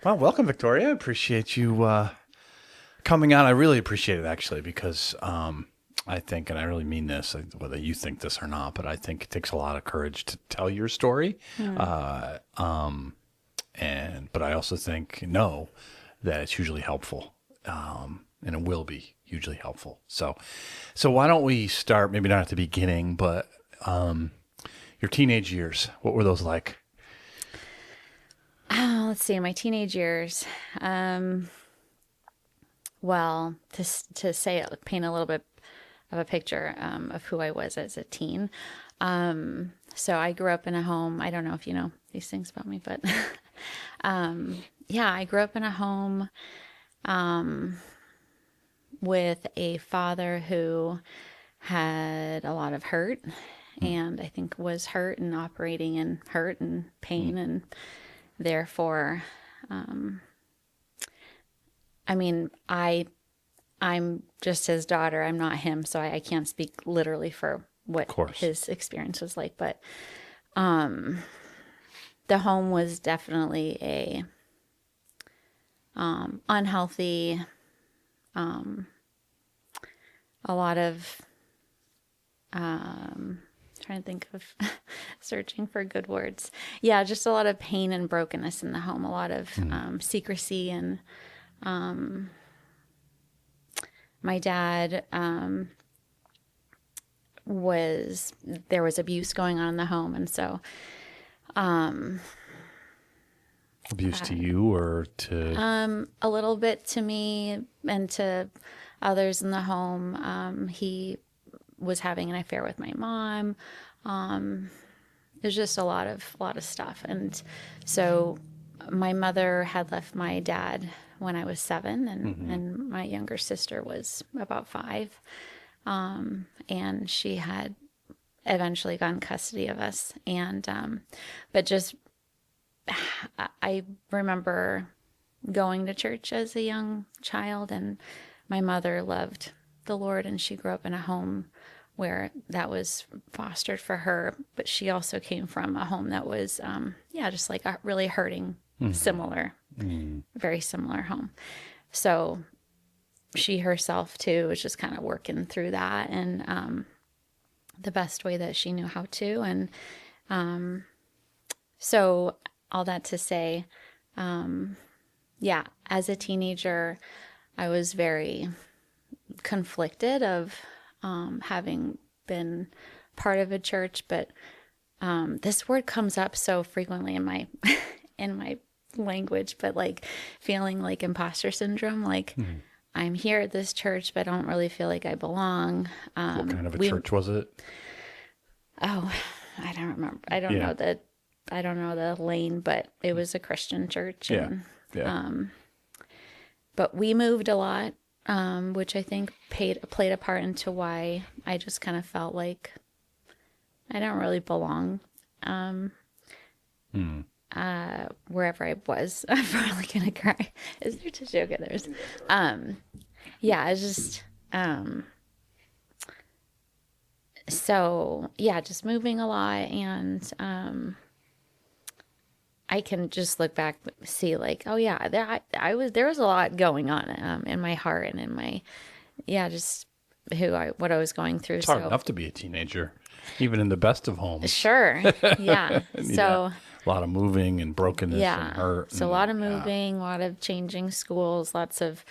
Well, welcome, Victoria. I appreciate you coming on. I really appreciate it, actually, because I think, and I really mean this, whether you think this or not, but I think it takes a lot of courage to tell your story. Hmm. Uh, um, but I also think, no, that it's hugely helpful, and it will be hugely helpful. So why don't we start, maybe not at the beginning, but your teenage years, what were those like? Let's see, my teenage years. Um, to say it, paint a little bit of a picture of who I was as a teen. So I grew up in a home. I don't know if you know these things about me, but yeah, I grew up in a home with a father who had a lot of hurt, and I think was hurt and operating in hurt and pain, and therefore, I mean, I'm just his daughter. I'm not him, so I can't speak literally for Of what course. his experience was like. But the home was definitely a unhealthy, a lot of trying to think of searching for good words. Yeah, just a lot of pain and brokenness in the home. A lot of secrecy, and my dad was there was abuse going on in the home, and so Abuse to you or to, a little bit to me and to others in the home. He was having an affair with my mom. There's just a lot of stuff, and so my mother had left my dad when I was 7, and my younger sister was about 5, and she had eventually gotten custody of us, and but just I remember going to church as a young child, and my mother loved the Lord, and she grew up in a home where that was fostered for her. But she also came from a home that was, yeah, just like a really hurting, similar, very similar home. So she herself too was just kind of working through that, and the best way that she knew how to. And so all that to say, yeah, as a teenager, I was very conflicted of having been part of a church, but this word comes up so frequently in my in my language, but like feeling like imposter syndrome, like I'm here at this church, but I don't really feel like I belong. what kind of a We church was it? Oh, I don't remember. Yeah. I don't know the lane, but it was a Christian church, Yeah. and Yeah. but we moved a lot, which I think played a part into why I just kind of felt like I don't really belong wherever I was. I'm probably gonna cry. Is there tissue? Okay, there's. Yeah, I just so yeah, just moving a lot, and I can just look back, see like, oh yeah, there was a lot going on in my heart and in my, yeah, just what I was going through. It's hard So enough to be a teenager, even in the best of homes. sure, yeah. Yeah. So A lot of moving and brokenness and yeah, hurt. so a And lot of yeah. moving, a lot of changing schools, lots of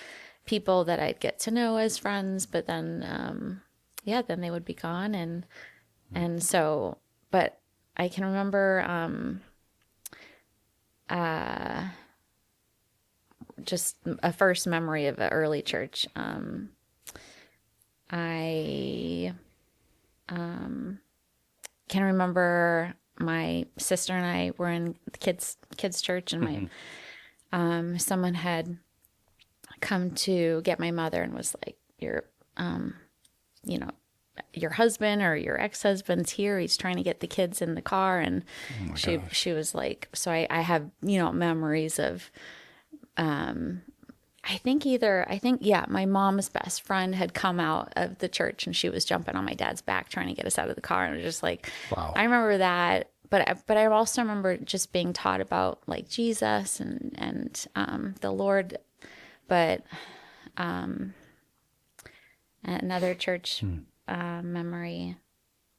people that I'd get to know as friends, but then yeah, then they would be gone, and so, but I can remember just a first memory of an early church. I can remember my sister and I were in the kids church, and my someone had come to get my mother and was like, you know, your husband or your ex-husband's here. He's trying to get the kids in the car, and Oh my gosh. she was like, so I have memories of I think, yeah, my mom's best friend had come out of the church, and she was jumping on my dad's back trying to get us out of the car. And it was just like, Wow. I remember that but I also remember just being taught about like Jesus and the Lord. But another church memory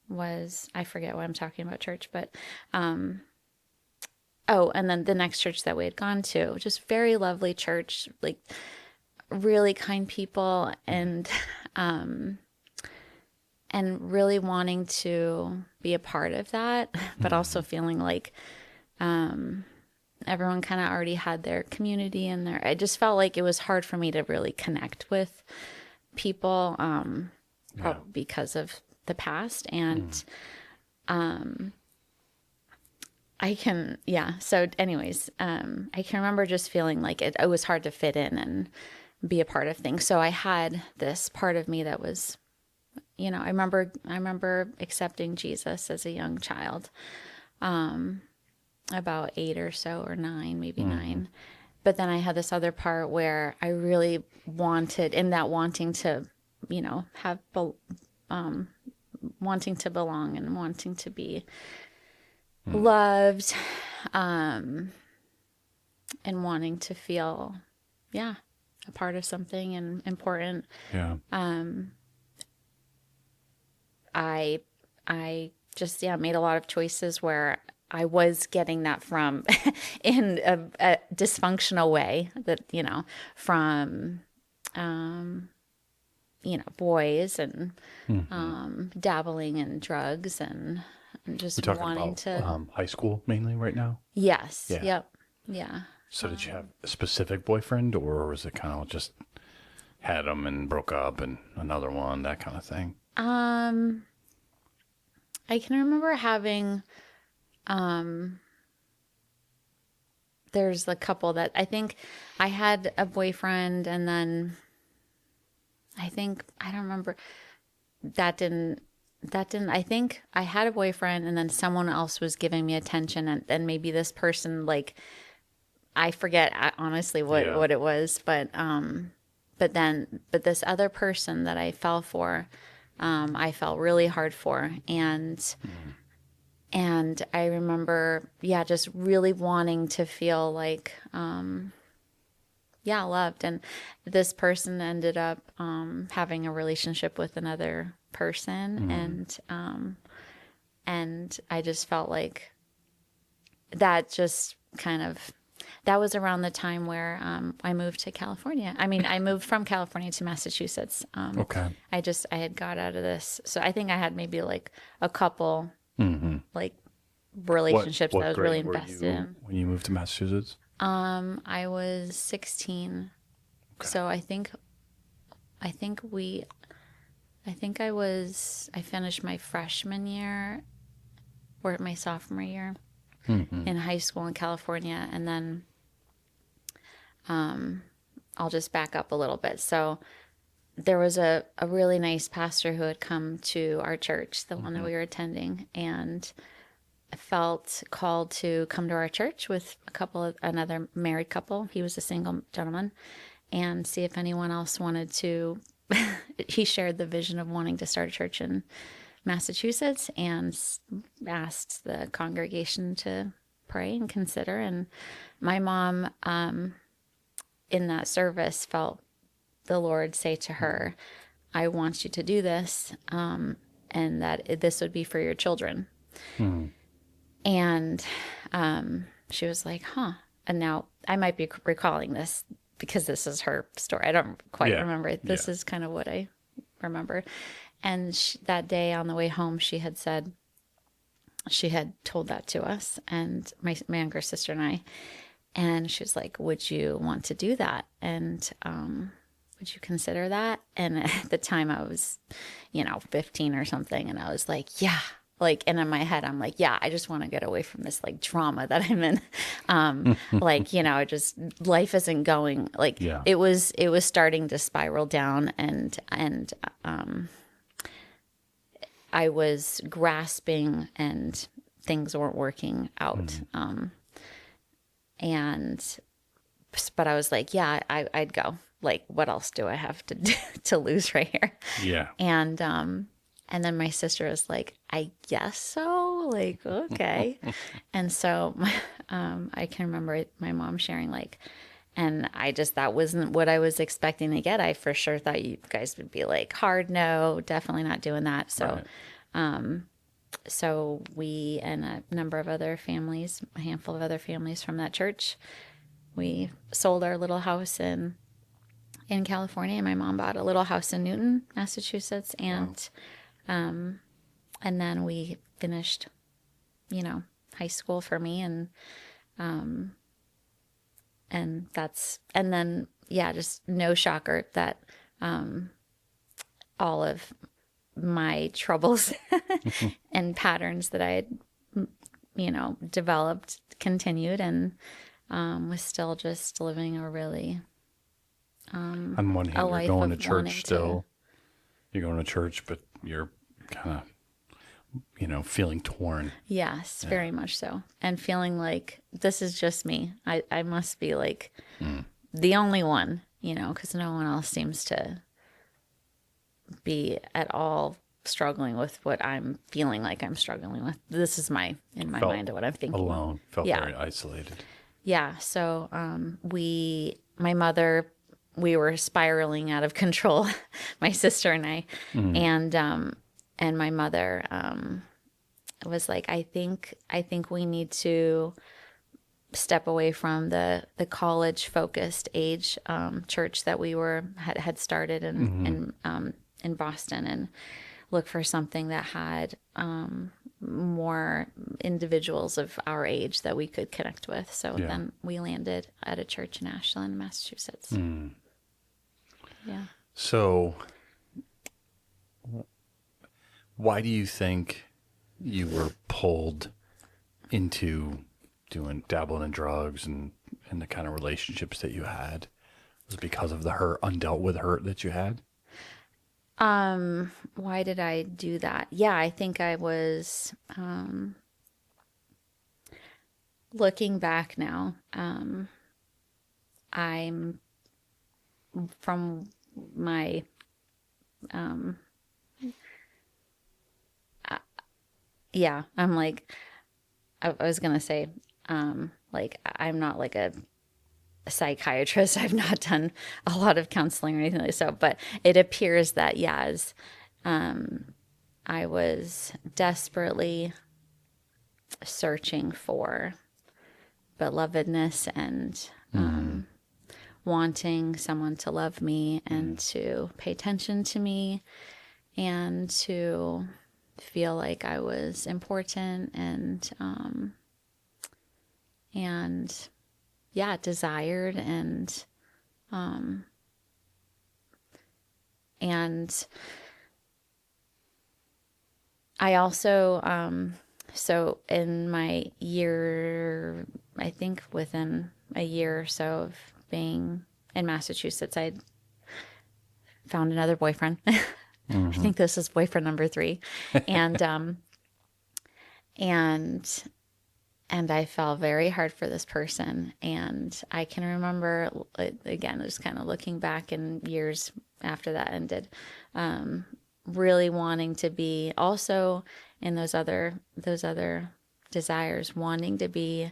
was, I forget what I'm talking about church, but oh, and then the next church that we had gone to, just very lovely church, like really kind people, and really wanting to be a part of that, but also feeling like everyone kind of already had their community in there. I just felt like it was hard for me to really connect with people, probably because of the past. And So anyways, I can remember just feeling like it was hard to fit in and be a part of things. So I had this part of me that was, I remember accepting Jesus as a young child, about 8 or so, or 9, maybe 9. But then I had this other part where I really wanted, in that wanting to, have, wanting to belong and wanting to be loved, and wanting to feel, a part of something and important. Yeah. I just made a lot of choices where I was getting that from in a dysfunctional way, that from boys and dabbling in drugs and just We're talking wanting about to high school mainly right now. yes Yeah. yep yeah. So did you have a specific boyfriend, or was it kind of just had them and broke up and another one, that kind of thing? I can remember having there's a couple that I think I had a boyfriend, and then I don't remember, that didn't I think I had a boyfriend, and then someone else was giving me attention, and then maybe this person, like, I forget honestly what it was, but this other person that I fell for, I fell really hard for, and I remember just really wanting to feel like loved. And this person ended up having a relationship with another person, and I just felt like that just kind of, that was around the time where I moved to California. I mean, I moved from California to Massachusetts. Okay. I had got out of this. So I think I had maybe like a couple like relationships What that I was grade really were invested you in. when you moved to Massachusetts? I was 16. Okay. So I finished my freshman year or my sophomore year in high school in California. And then I'll just back up a little bit. So there was a really nice pastor who had come to our church, the one that we were attending, and felt called to come to our church with another married couple. He was a single gentleman, and see if anyone else wanted to. He shared the vision of wanting to start a church in Massachusetts, and asked the congregation to pray and consider. And my mom, in that service, felt the Lord say to her, I want you to do this, and that this would be for your children. And she was like, huh. And now I might be recalling this because this is her story. I don't quite remember it. This is kind of what I remember. And that day on the way home, she had said, she had told that to us and my younger sister and I. And she was like, would you want to do that? And would you consider that? And at the time I was, 15 or something. And I was like, yeah. Like, and in my head, I'm like, yeah, I just want to get away from this like drama that I'm in. Just life isn't going like it was starting to spiral down, and I was grasping and things weren't working out. But I was like, yeah, I'd go. Like, what else do I have to do to lose right here? Yeah. And And then my sister was like, I guess so. Like, okay. And so I can remember my mom sharing, like, and that wasn't what I was expecting to get. I for sure thought you guys would be like, hard no, definitely not doing that. So, Right. so we and a number of other families, a handful of other families from that church, we sold our little house in California, and my mom bought a little house in Newton, Massachusetts, Wow. and then we finished, high school for me, and then yeah, just no shocker that all of my troubles and patterns that I had, developed continued, and was still just living a really On one a hand, you're life going to of wanting church to. still. You're going to church, but you're kind of, feeling torn. Yes, very much so. And feeling like this is just me. I must be like the only one, because no one else seems to be at all struggling with what I'm feeling like I'm struggling with. This is in my Felt mind, what I'm thinking. alone. Felt Yeah. very isolated. Yeah. So my mother, we were spiraling out of control, my sister and I, and my mother was like, I think we need to step away from the college focused age church that we had started in Boston, and look for something that had more individuals of our age that we could connect with. So Yeah. then we landed at a church in Ashland, Massachusetts. Yeah. So, why do you think you were pulled into dabbling in drugs and the kind of relationships that you had? Was it because of the undealt with hurt that you had? Why did I do that? Yeah, I think I was, looking back now, I'm from my, yeah, I'm like, I was gonna say, like, I'm not like a psychiatrist. I've not done a lot of counseling or anything like so, but it appears that, yeah, as I was desperately searching for belovedness and wanting someone to love me and to pay attention to me and to feel like I was important and yeah, desired and I also so in my year, I think within a year or so of being in Massachusetts, I found another boyfriend. I think this is boyfriend number 3, and and I fell very hard for this person. And I can remember, again, just kind of looking back in years after that ended, really wanting to be also in those other desires, wanting to be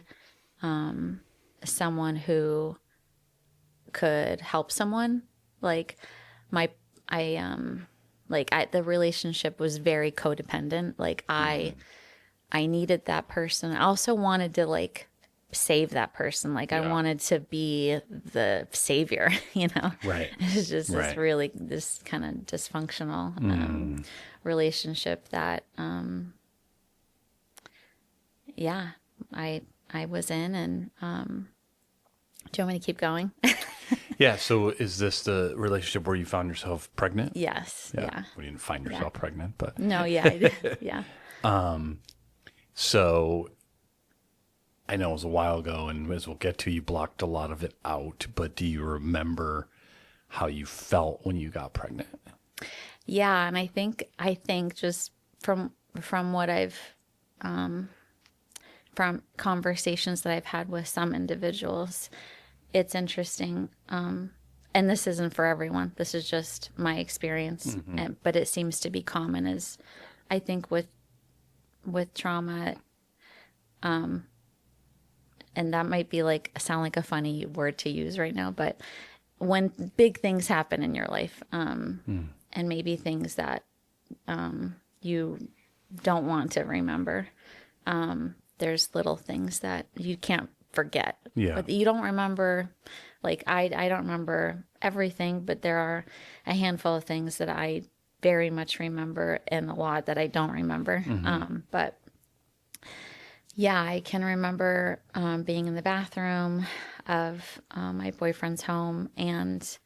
someone who could help someone. Like the relationship was very codependent. Like I needed that person. I also wanted to like save that person. Like I Yeah. wanted to be the savior, Right. It was just Right. this kind of dysfunctional relationship that, yeah, I was in. And do you want me to keep going? Yeah. So, is this the relationship where you found yourself pregnant? Yes. Yeah. Well, you didn't find yourself pregnant, but No. Yeah. I did. Yeah. so I know it was a while ago, and as we'll get to, you blocked a lot of it out. But do you remember how you felt when you got pregnant? Yeah, and I think just from what I've from conversations that I've had with some individuals, it's interesting. and this isn't for everyone. This is just my experience, but it seems to be common as I think with trauma, and that might be like sound like a funny word to use right now, but when big things happen in your life, and maybe things that you don't want to remember, there's little things that you can't forget. Yeah. But you don't remember, like I don't remember everything, but there are a handful of things that I very much remember and a lot that I don't remember. But yeah, I can remember being in the bathroom of my boyfriend's home and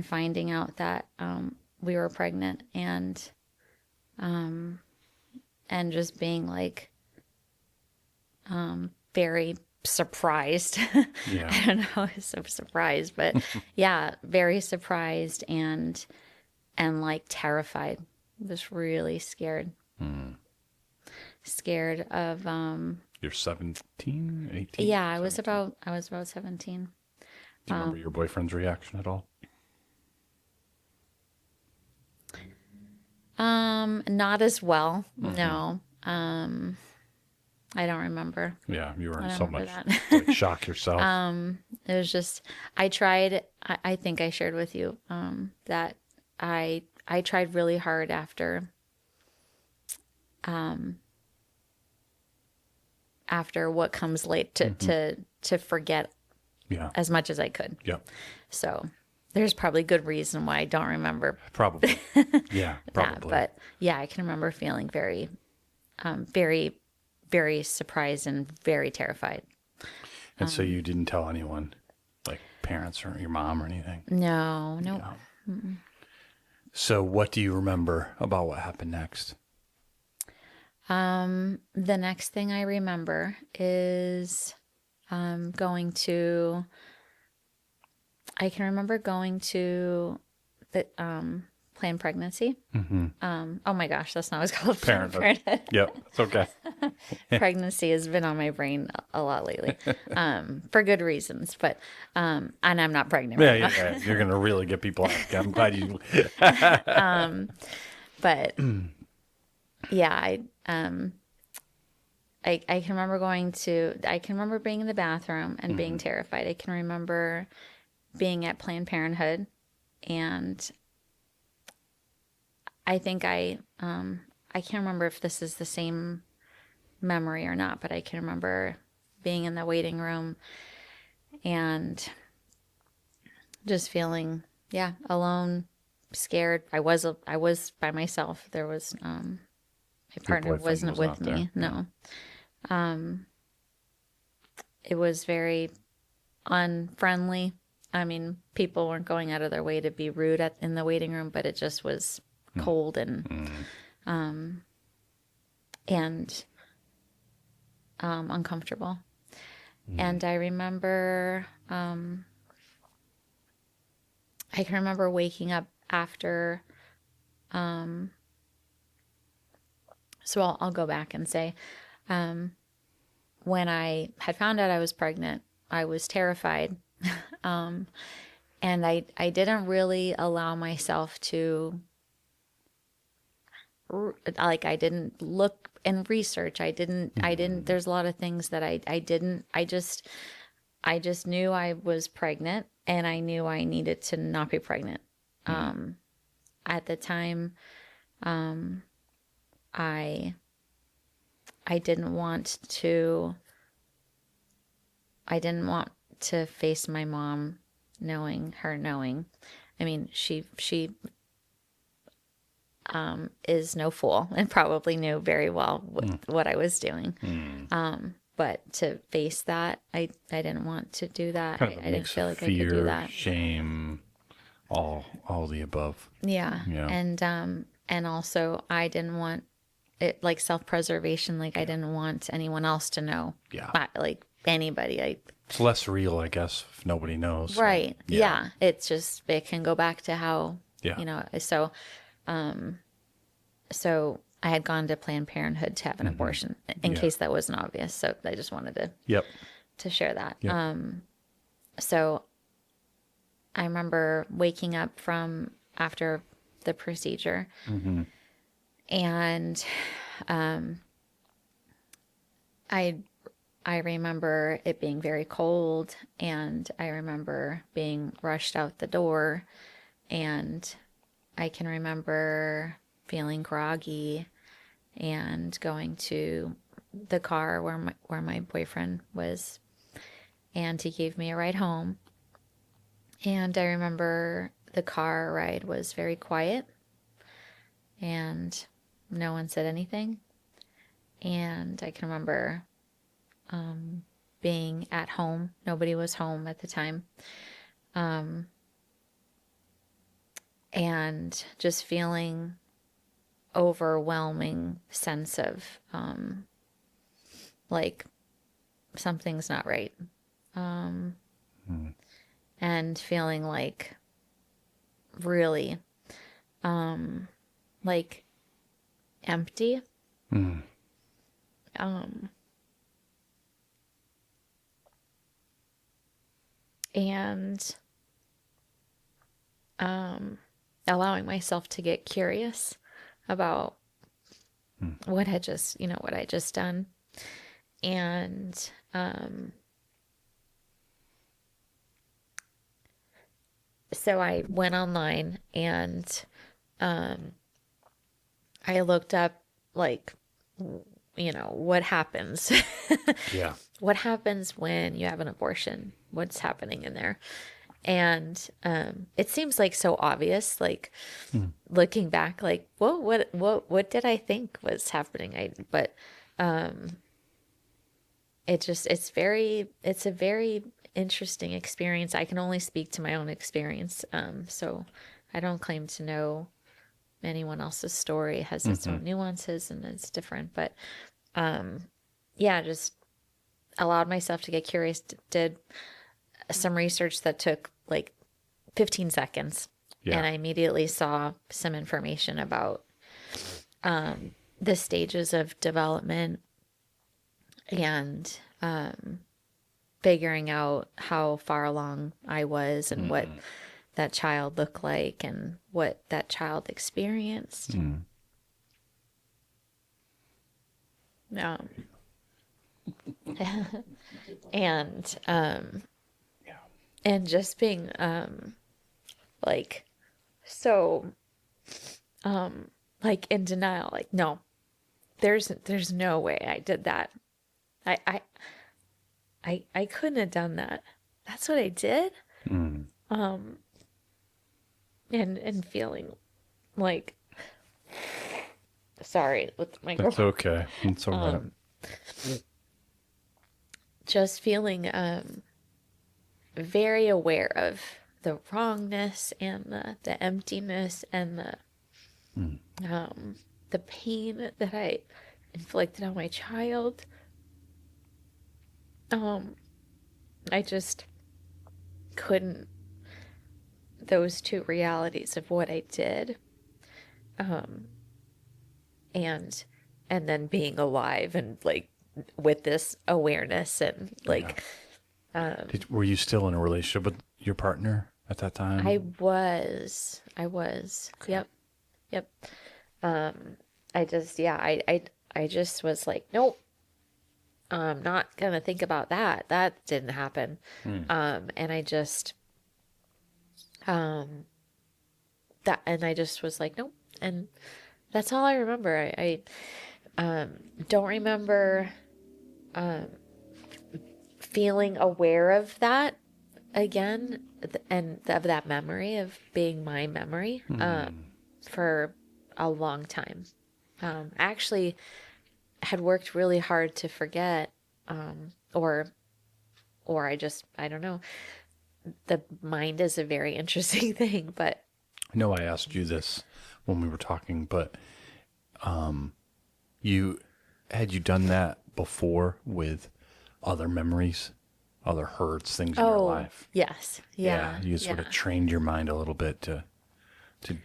finding out that we were pregnant and just being like very surprised. Yeah. I don't know, I was so surprised, but yeah, very surprised and like terrified. Was really scared. Scared of You're 17, 18? yeah, I was about 17. Do you remember your boyfriend's reaction at all? Not as well. No. I don't remember. Yeah, you were in I so don't much remember like shock yourself. It was just I tried. I think I shared with you that I tried really hard after what comes late to forget Yeah. as much as I could. Yeah. So there's probably good reason why I don't remember Probably. Yeah, that. probably. But yeah, I can remember feeling very, very, very surprised and very terrified. And so you didn't tell anyone, like parents or your mom or anything? No. Yeah. So what do you remember about what happened next? The next thing I remember is I can remember going to the Planned Pregnancy. Oh my gosh, that's not what it's called. Parenthood. Yep, it's okay. Pregnancy has been on my brain a lot lately, for good reasons. But and I'm not pregnant right now. Yeah. You're gonna really get people asking. I'm glad you. But yeah, I can remember I can remember being in the bathroom and being terrified. I can remember being at Planned Parenthood, and I think I can't remember if this is the same memory or not, but I can remember being in the waiting room and just feeling, alone, scared. I was by myself. There was my partner wasn't with me. No. It was very unfriendly. I mean, people weren't going out of their way to be rude in the waiting room, but it just was cold and uncomfortable. And I remember, I can remember waking up after. So I'll go back and say, when I had found out I was pregnant, I was terrified. And I didn't really allow myself to, like, I didn't look and research. I didn't, there's a lot of things that I didn't, I just knew I was pregnant and I knew I needed to not be pregnant. At the time, I didn't want to face my mom knowing. I mean, she is no fool and probably knew very well what I was doing. But to face that, I didn't want to do that. Kind of I didn't feel like I could do that. Shame, all the above. Yeah. And also I didn't want it, like, self-preservation. Like, I didn't want anyone else to know. Yeah. Like anybody. It's less real, I guess, if nobody knows. Right. Yeah. It's just, it can go back to how, so, so I had gone to Planned Parenthood to have an abortion in case that wasn't obvious. So I just wanted to share that. Yep. So I remember waking up from after the procedure, and I I remember it being very cold, and I remember being rushed out the door, and I can remember feeling groggy and going to the car where my boyfriend was, and he gave me a ride home. And I remember the car ride was very quiet, and no one said anything. And I can remember being at home. Nobody was home at the time. And just feeling overwhelming sense of like something's not right. And feeling like really like empty. And allowing myself to get curious about what had just, what I just done. And so I went online, and I looked up, like, what happens. Yeah. What happens when you have an abortion? What's happening in there? And it seems like so obvious, like looking back, like, whoa, what did I think was happening? But it's a very interesting experience. I can only speak to my own experience. So I don't claim to know anyone else's story. It has its own nuances and it's different, but yeah, just allowed myself to get curious, did some research that took like 15 seconds. Yeah. And I immediately saw some information about the stages of development, and figuring out how far along I was, and what that child looked like, and what that child experienced. And and just being like so like in denial, like, no, there's no way I did that. I couldn't have done that. That's what I did. And feeling like, sorry, with my That's girl, okay. It's all right. just feeling very aware of the wrongness and the emptiness and the pain that I inflicted on my child. I just couldn't, those two realities of what I did, and then being alive and like with this awareness, and like Were you still in a relationship with your partner at that time? I was. Okay. Yep. I just, yeah, I just was like, nope, I'm not gonna think about that. That didn't happen. And I just, and I just was like, nope. And that's all I remember. I don't remember, feeling aware of that again, and of that memory of being my memory, for a long time. I actually had worked really hard to forget, or I don't know. The mind is a very interesting thing, but I know I asked you this when we were talking, but had you done that before with other memories, other hurts, things in your life? yes, yeah, You sort of trained your mind a little bit to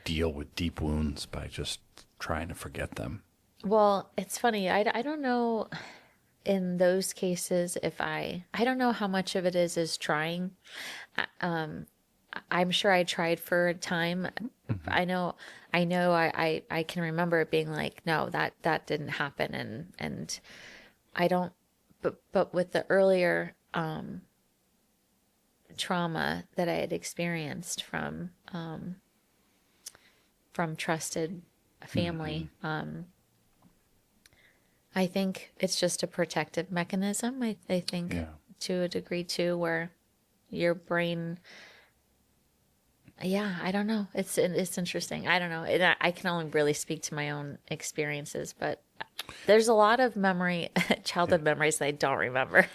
deal with deep wounds by just trying to forget them. Well, it's funny. I don't know in those cases if I don't know how much of it is trying. I'm sure I tried for a time. Mm-hmm. I can remember it being like, no, that didn't happen. And I don't, but with the earlier, trauma that I had experienced from trusted Mm-hmm. family, I think it's just a protective mechanism. I think Yeah. to a degree too, where your brain, yeah, I don't know. It's interesting. I don't know. I can only really speak to my own experiences, but there's a lot of memory, Yeah. childhood memories that I don't remember.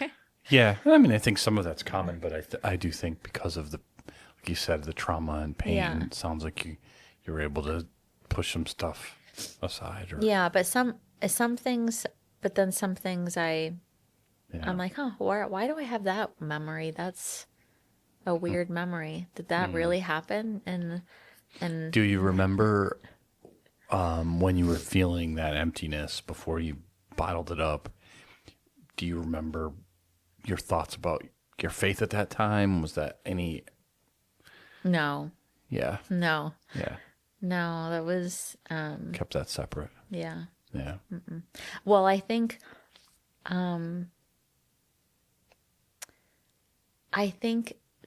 Yeah. I mean, I think some of that's common, but I do think because of like you said, the trauma and pain, Yeah. it sounds like you were able to push some stuff aside or, Yeah, but some things, but then some things I'm yeah. like, huh, why do I have that memory? That's a weird memory. Did that really happen? And Do you remember when you were feeling that emptiness before you bottled it up? Do you remember your thoughts about your faith at that time? Was that any? no, Yeah. no, Yeah. no, that was Kept that separate. yeah. Yeah. Well, I think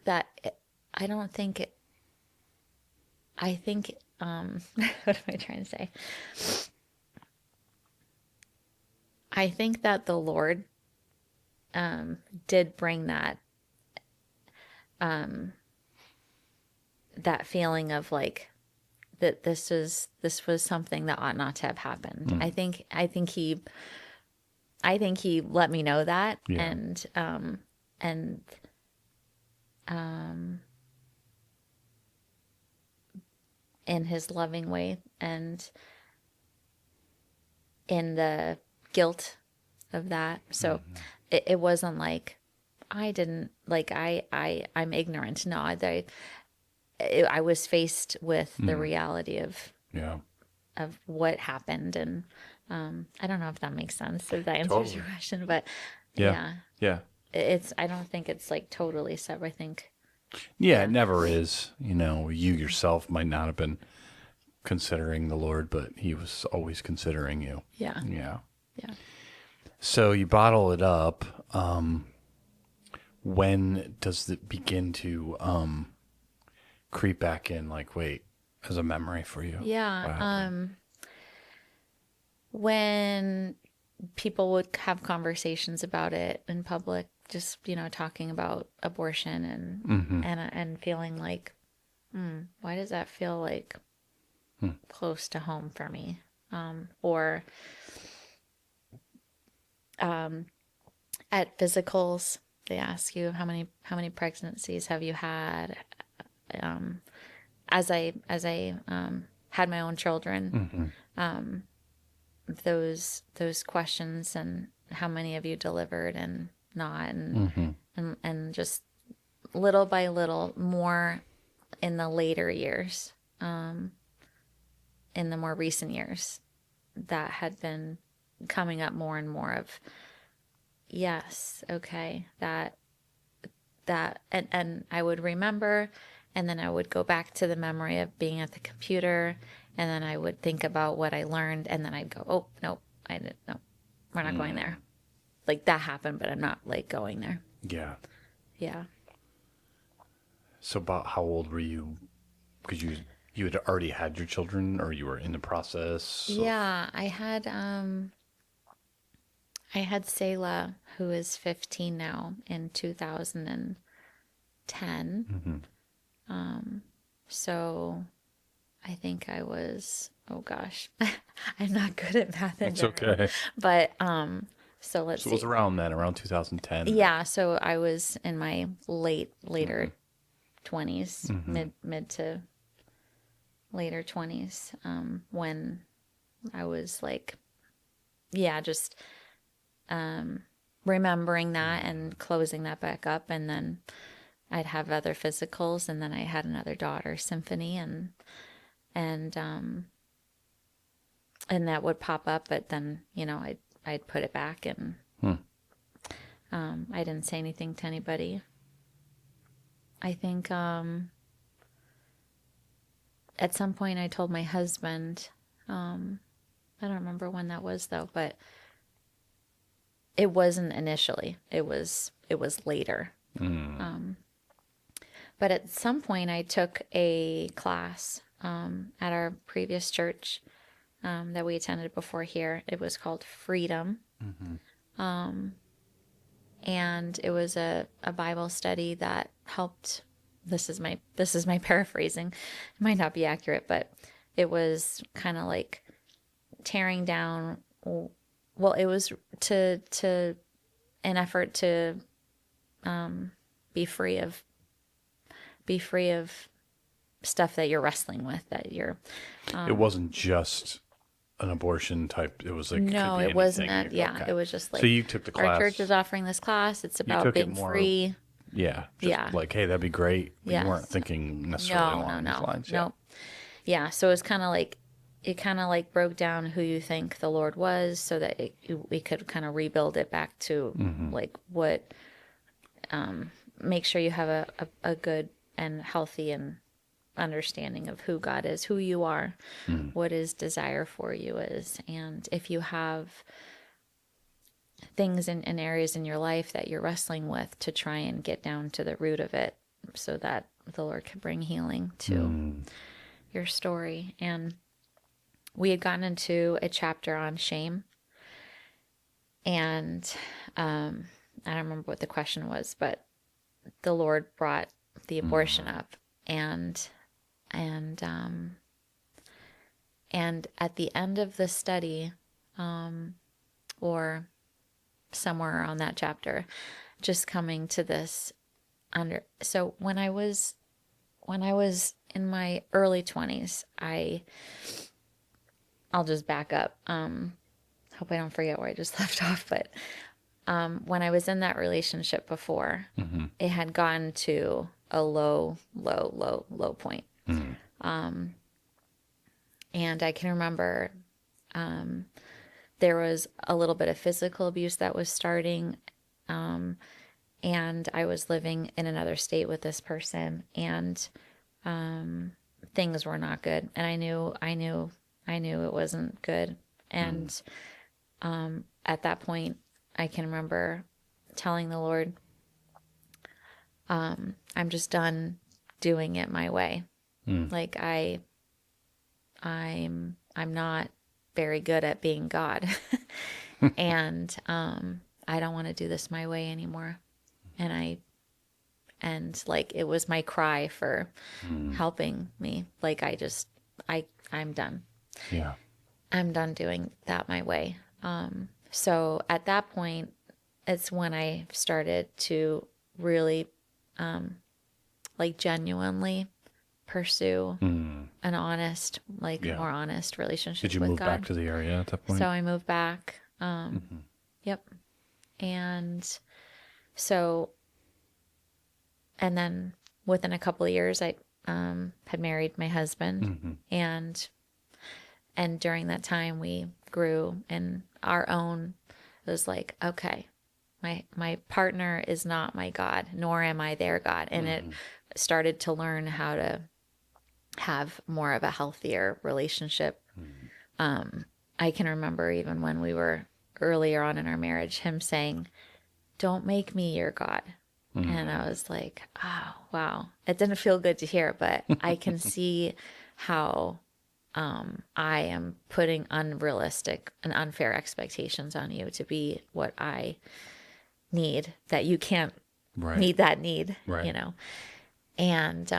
that I don't think it, I think what am I trying to say? I think that the Lord did bring that feeling of like that this was something that ought not to have happened. I think he let me know that, Yeah. and in his loving way, and in the guilt of that. So it wasn't like I didn't like I'm ignorant. No, I was faced with the reality Yeah. of what happened, and I don't know if that makes sense, if that answers your Totally. question, but Yeah. yeah, Yeah. I don't think it's like totally separate. I think Yeah. It yeah, never is. You yourself might not have been considering the Lord, but He was always considering you. yeah, Yeah. yeah. So you bottle it up. When does it begin to creep back in? Like, wait, as a memory for you, Yeah, what happened? when people would have conversations about it in public, just talking about abortion, Mm-hmm. and feeling like, why does that feel like Hmm. close to home for me? Or at physicals, they ask you how many pregnancies have you had? As I had my own children, Mm-hmm. those questions, and how many of you delivered and not, Mm-hmm. and just little by little more in the later years, in the more recent years, that had been coming up more and more of, yes, okay, and I would remember, and then I would go back to the memory of being at the computer, and then I would think about what I learned, and then I'd go, oh, no, I didn't, no, we're not going there. Like that happened, but I'm not like going there. Yeah. Yeah. So about how old were you? Because you had already had your children, or you were in the process of. Yeah, I had Selah, who is 15 now, in 2010. Mm-hmm. So I think I was, oh gosh, I'm not good at math in It's general, okay. but so let's So it was see. around then, around 2010. Yeah, so I was in my later 20s, Mm-hmm. mid to later 20s, when I was like, yeah, just remembering that and closing that back up, and then I'd have other physicals, and then I had another daughter, Symphony, and that would pop up, but then I'd put it back, and Hmm. I didn't say anything to anybody. I think at some point I told my husband, I don't remember when that was though, but it wasn't initially. It was later. But at some point I took a class at our previous church that we attended before here. It was called Freedom. And it was a Bible study that helped. This is my paraphrasing. It might not be accurate, but it was kind of like tearing down. Well, it was to an effort to be free of stuff that you're wrestling with, that you're. It wasn't just an abortion type. It was like, it No, could be it wasn't anything. that. Yeah, Okay. it was just like, So you took the class. our church is offering this class. It's You about took it being more- free. Yeah. Just Yeah. like, hey, that'd be great. But Yes. you weren't thinking necessarily along these lines. No. Yeah, so it was kind of like, it kind of like broke down who you think the Lord was, so that we could kind of rebuild it back to like what, make sure you have a good and healthy and understanding of who God is, who you are, what his desire for you is. And if you have things in areas in your life that you're wrestling with, to try and get down to the root of it, so that the Lord can bring healing to your story. And we had gotten into a chapter on shame. And I don't remember what the question was, but the Lord brought the abortion up. And at the end of the study, or somewhere on that chapter, just coming to this so when I was in my early 20s, I'll just back up. Hope I don't forget where I just left off, but when I was in that relationship before, it had gone to a low point. And I can remember there was a little bit of physical abuse that was starting. And I was living in another state with this person, and things were not good. And I knew it wasn't good. And at that point, I can remember telling the Lord, I'm just done doing it my way. Like I'm not very good at being God. And I don't want to do this my way anymore. And like, it was my cry for helping me. Like, I'm done. Yeah. I'm done doing that my way. So at that point, it's when I started to really, like, genuinely pursue an honest, like, more honest relationship with God. Did you move back to the area at that point? So I moved back. Yep. And so, and then within a couple of years, I had married my husband, and during that time we grew in our own. It was like, okay, my partner is not my God, nor am I their God. And it started to learn how to have more of a healthier relationship. I can remember even when we were earlier on in our marriage, him saying, "Don't make me your God." And I was like, oh, wow. It didn't feel good to hear, but I can see how I am putting unrealistic and unfair expectations on you to be what I need, that you can't meet that need, you know? And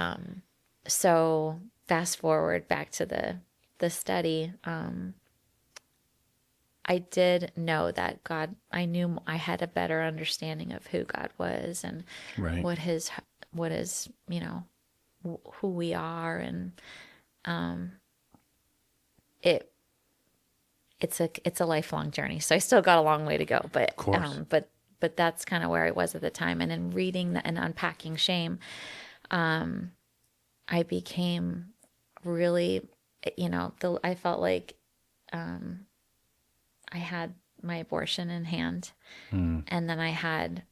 so fast forward back to the study, I did know that God, I knew I had a better understanding of who God was, and what his, you know, who we are. And it's a lifelong journey. So I still got a long way to go, but, but that's kind of where I was at the time. And in reading and unpacking shame, I became really, you know, I felt like, I had my abortion in hand, and then I had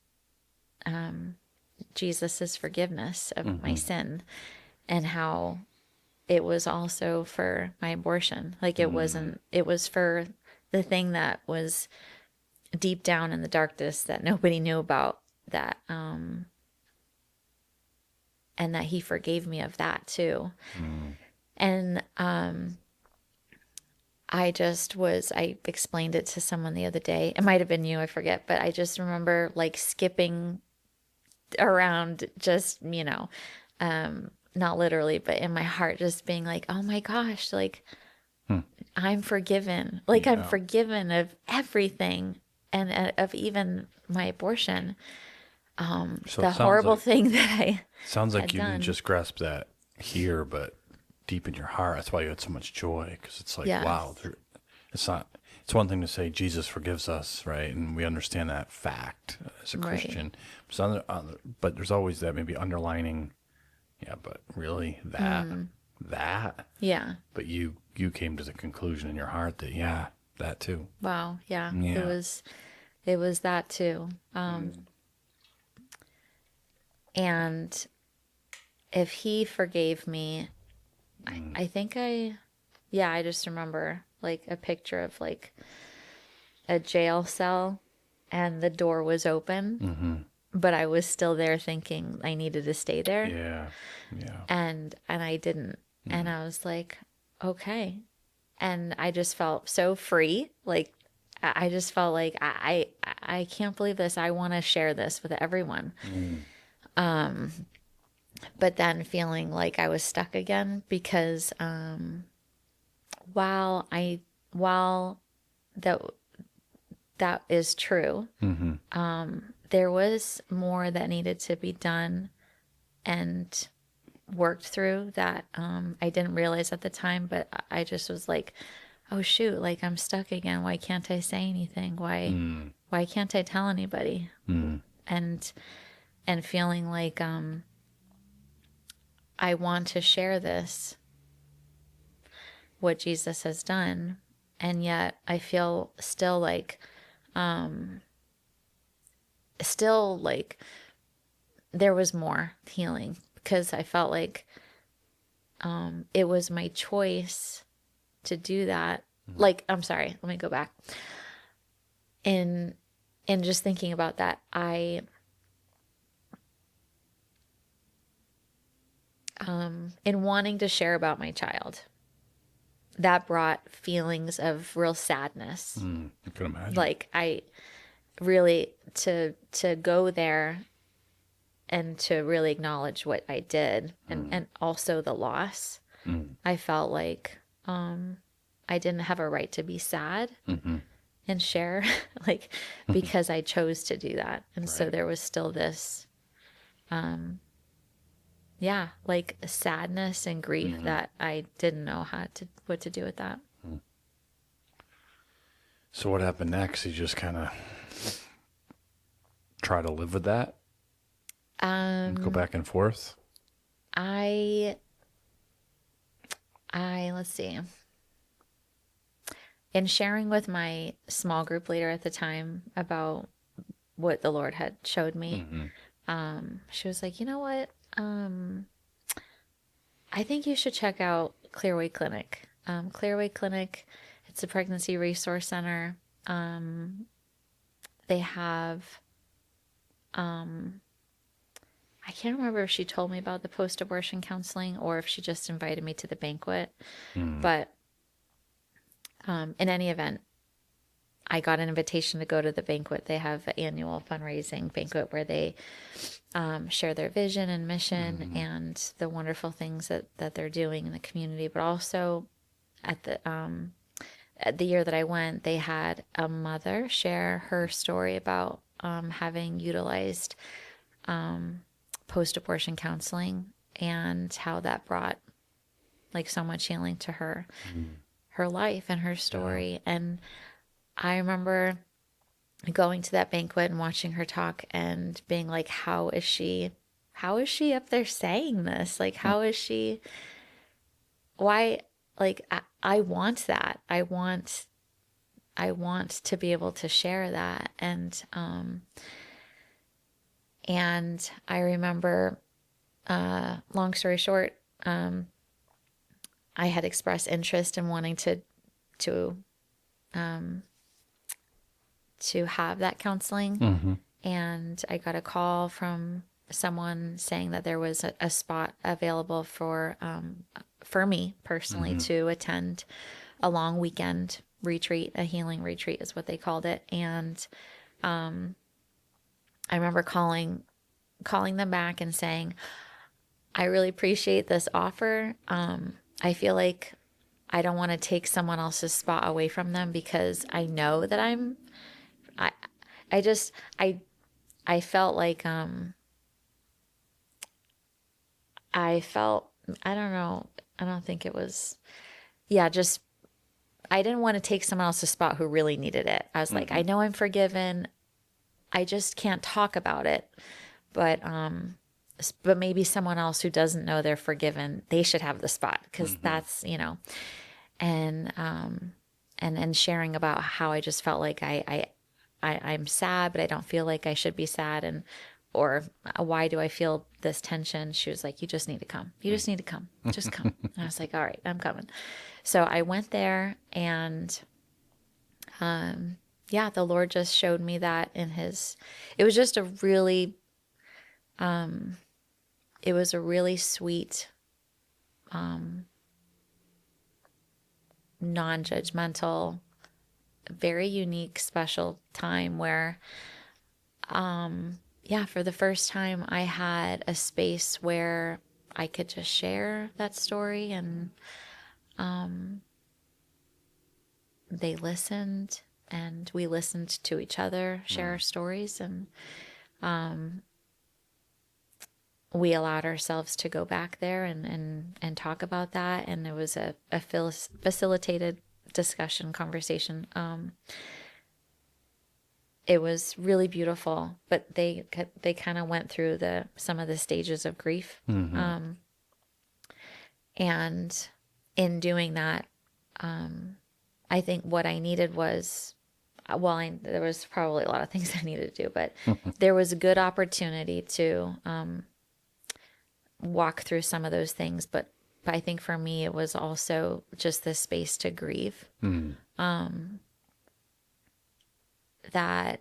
Jesus's forgiveness of my sin, and how it was also for my abortion. Like it wasn't, it was for the thing that was deep down in the darkness that nobody knew about, that, and that he forgave me of that too. And, I explained it to someone the other day. It might have been you, I forget, but I just remember like skipping around, just, not literally, but in my heart, just being like, oh my gosh, like I'm forgiven. Like I'm Yeah. forgiven of everything, and of even my abortion. So The it sounds horrible like thing that I had you didn't done. just grasp that here, but deep in your heart. That's why you had so much joy, because it's like, wow, Yes. it's not. It's one thing to say Jesus forgives us, right, and we understand that fact as a Right. Christian. So but there's always that maybe underlining. Yeah, but really that. Yeah. But you came to the conclusion in your heart that yeah, that too. Wow. Yeah. Yeah. It was that too. And if he forgave me, I think yeah, I just remember like a picture of like a jail cell, and the door was open, but I was still there thinking I needed to stay there, Yeah. Yeah. and I didn't. And I was like, okay. And I just felt so free. Like I just felt like I can't believe this. I want to share this with everyone. But then feeling like I was stuck again, because while I while that that is true, there was more that needed to be done and worked through that I didn't realize at the time. But I just was like, oh shoot, like I'm stuck again. Why can't I say anything? Why can't I tell anybody? And feeling like I want to share this, what Jesus has done, and yet I feel still like there was more healing, because I felt like it was my choice to do that. Like, I'm sorry, let me go back. In just thinking about that, in wanting to share about my child, that brought feelings of real sadness. I can imagine. Like I really, to go there and to really acknowledge what I did, and also the loss. I felt like I didn't have a right to be sad and share, like, because I chose to do that. And so Right. there was still this, yeah, like sadness and grief that I didn't know what to do with that. So what happened next? You just kind of try to live with that and go back and forth. I let's see. In sharing with my small group leader at the time about what the Lord had showed me, she was like, you know what? I think you should check out Clearway Clinic. Clearway Clinic, it's a pregnancy resource center. They have, I can't remember if she told me about the post-abortion counseling or if she just invited me to the banquet. But in any event, I got an invitation to go to the banquet. They have an annual fundraising banquet where they share their vision and mission and the wonderful things that they're doing in the community. But also at the year that I went, they had a mother share her story about having utilized post-abortion counseling, and how that brought like so much healing to her life and her story. And I remember going to that banquet and watching her talk and being like, how is she up there saying this? Like, how is she, why, like, I want that. I want to be able to share that. And I remember, long story short, I had expressed interest in wanting to to have that counseling. Mm-hmm. And I got a call from someone saying that there was a spot available for me personally Mm-hmm. to attend a long weekend retreat, a healing retreat is what they called it. And I remember calling them back and saying, I really appreciate this offer. I feel like I don't want to take someone else's spot away from them because I know that I I just I felt like I felt I don't know, I don't think it was, yeah, just I didn't want to take someone else's spot who really needed it. I was like, Mm-hmm. I know I'm forgiven. I just can't talk about it. But maybe someone else who doesn't know they're forgiven, they should have the spot because Mm-hmm. that's, and and sharing about how I just felt like I'm sad, but I don't feel like I should be sad, and or why do I feel this tension? She was like, you just need to come. You just need to come. Just come. And I was like, all right, I'm coming. So I went there, and yeah, the Lord just showed me that in his, it was just a really, it was a really sweet, non-judgmental, very unique, special time where, yeah, for the first time I had a space where I could just share that story, and they listened, and we listened to each other share our stories, and we allowed ourselves to go back there and talk about that. And it was a facilitated discussion conversation. It was really beautiful, but they kind of went through some of the stages of grief. Mm-hmm. And in doing that, I think what I needed was, well, there was probably a lot of things I needed to do, but there was a good opportunity to walk through some of those things. But I think for me, it was also just this space to grieve. Mm-hmm. That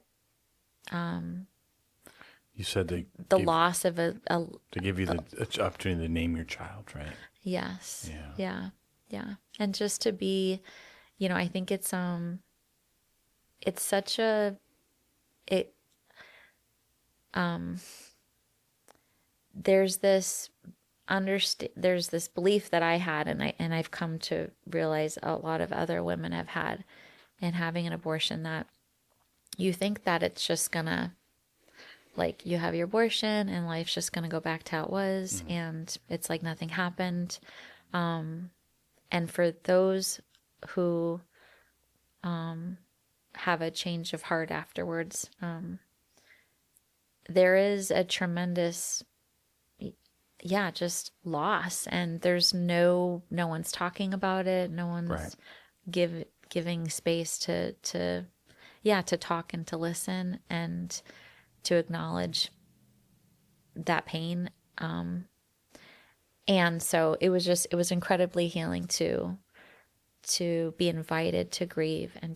You said the loss of they give you the opportunity to name your child, right? yes, Yeah. yeah, and just to be, I think it's such a, it, there's this there's this belief that I had, and I've come to realize a lot of other women have had in having an abortion, that you think that it's just gonna, like, you have your abortion and life's just gonna go back to how it was, and it's like nothing happened. And for those who have a change of heart afterwards, there is a tremendous, yeah, just loss, and there's no one's talking about it. No one's Right. giving space to yeah, to talk and to listen and to acknowledge that pain. And so it was incredibly healing to be invited to grieve, and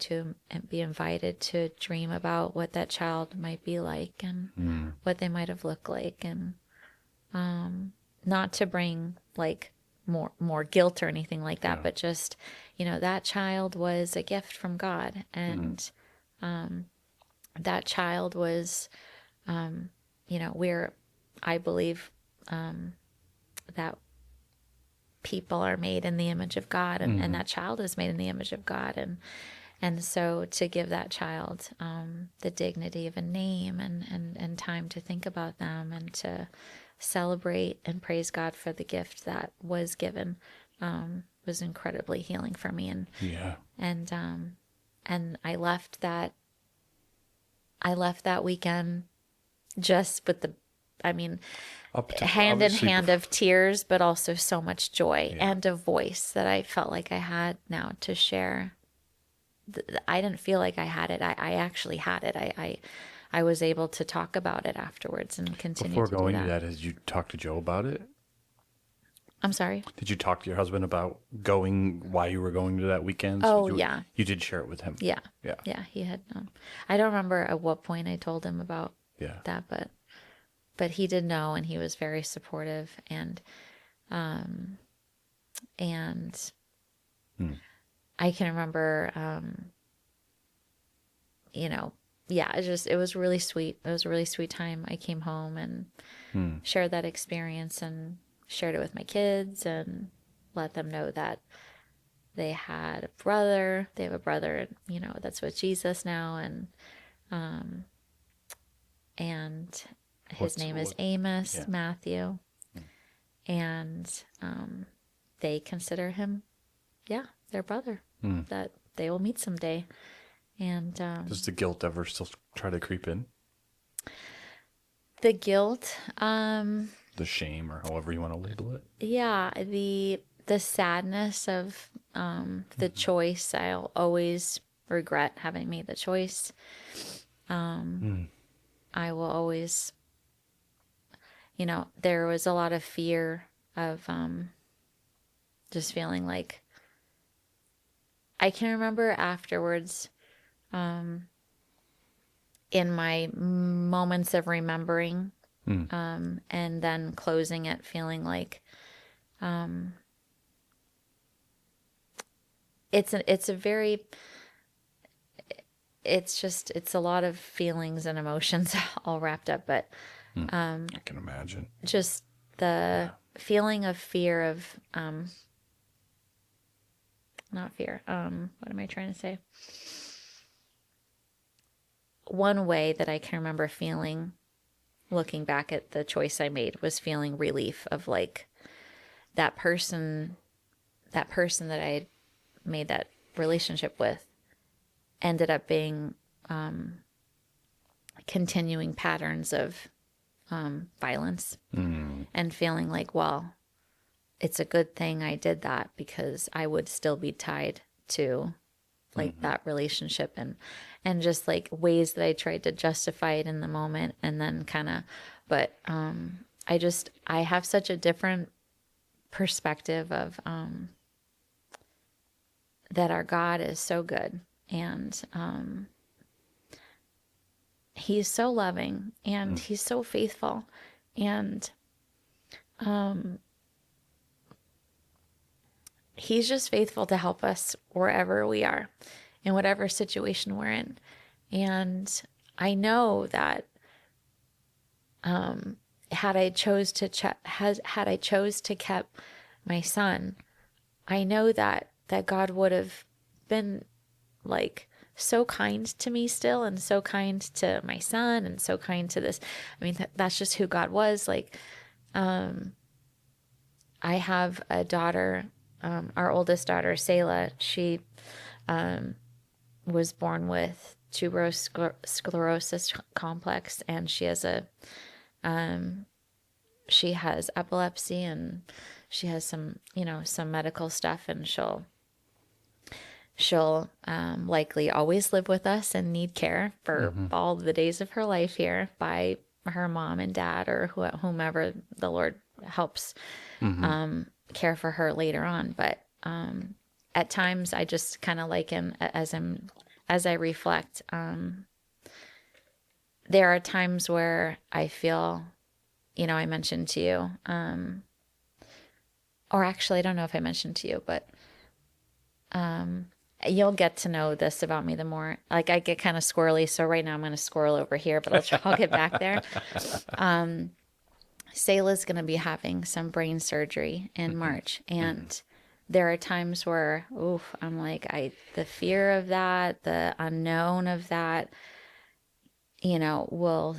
be invited to dream about what that child might be like, and what they might have looked like, and not to bring like more guilt or anything like that, Yeah. but just, that child was a gift from God, and that child was, where I believe that people are made in the image of God, and that child is made in the image of God, and so to give that child the dignity of a name, and time to think about them, and to celebrate and praise God for the gift that was given, was incredibly healing for me. Yeah. And I left that weekend just with I mean, hand in Obviously hand of tears, but also so much joy, Yeah. and a voice that I felt like I had now to share. I didn't feel like I had it. I actually had it. I was able to talk about it afterwards and continue Before to do going to that. that, has you talked to Joe about it? I'm sorry. Did you talk to your husband about going, why you were going to that weekend? So Oh, yeah. you did share it with him. Yeah. Yeah. Yeah. He had, I don't remember at what point I told him about Yeah. that, but he did know, and he was very supportive, and Hmm. I can remember, you know, yeah, it was really sweet. It was a really sweet time. I came home and Hmm. shared that experience and shared it with my kids and let them know that they had a brother. They have a brother, that's with Jesus now, and his What's name is what? Amos Yeah. Matthew, and they consider him, yeah, their brother Hmm. that they will meet someday. And Does the guilt ever still try to creep in? the guilt, The shame, or however you want to label it? yeah, the sadness of the choice. I'll always regret having made the choice. Hmm. I will always, there was a lot of fear of just feeling like, I can remember afterwards, in my moments of remembering, Hmm. and then closing it, feeling like it's a very, it's a lot of feelings and emotions all wrapped up, but I can imagine. just the feeling of fear of not fear, what am I trying to say? One way that I can remember feeling, looking back at the choice I made, was feeling relief of like that person that I made that relationship with ended up being continuing patterns of violence, Hmm. and feeling like, well, it's a good thing I did that, because I would still be tied to like that relationship, and just like ways that I tried to justify it in the moment, and then kind of, but I have such a different perspective of that our God is so good, and he's so loving, and he's so faithful, and he's just faithful to help us wherever we are, in whatever situation we're in. And I know that had I chose to had I chose to kept my son, I know that God would have been like so kind to me still, and so kind to my son, and so kind to this. I mean, that's just who God was. Like, I have a daughter, our oldest daughter, Selah. She was born with tuberous sclerosis complex, and she has epilepsy, and she has some medical stuff, and she'll likely always live with us and need care for all the days of her life here by her mom and dad, or whomever the Lord helps care for her later on. But at times, I just kind of liken, as I reflect, there are times where I feel, I mentioned to you, or actually, I don't know if I mentioned to you, but you'll get to know this about me the more, like, I get kind of squirrely. So right now I'm going to squirrel over here, but I'll get back there. Selah's going to be having some brain surgery in March. And there are times where, oof, I'm like, the fear of that, the unknown of that, will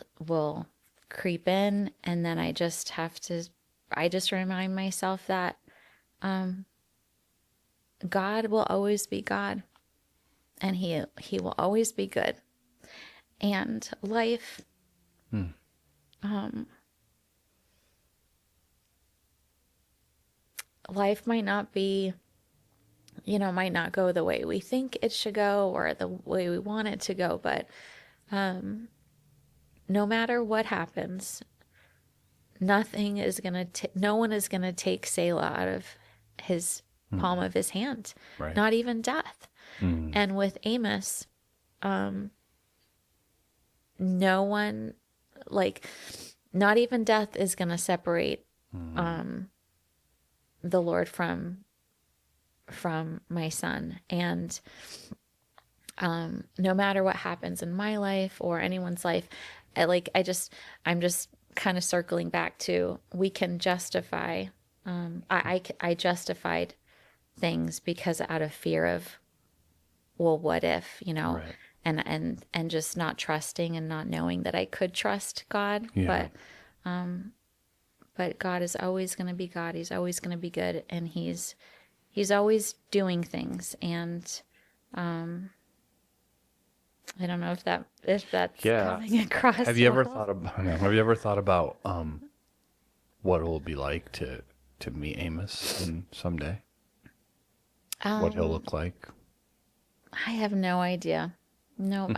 creep in. And then I just remind myself that God will always be God, and he will always be good. And life, life might not be, might not go the way we think it should go, or the way we want it to go. But no matter what happens, nothing is going to, no one is going to take Selah out of his palm of his hand, Right. not even death. Mm. And with Amos, no one, like, not even death is going to separate the Lord from my son. And no matter what happens in my life or anyone's life, I'm just kind of circling back to, we can justify, I justified things because out of fear of, well, what if, Right. and just not trusting and not knowing that I could trust God. Yeah. But God is always going to be God. He's always going to be good. And he's always doing things. And, I don't know if that's Yeah. coming across. Have you ever well. thought about Have you ever thought about what it will be like to meet Amos someday? What he'll look like? I have no idea. No,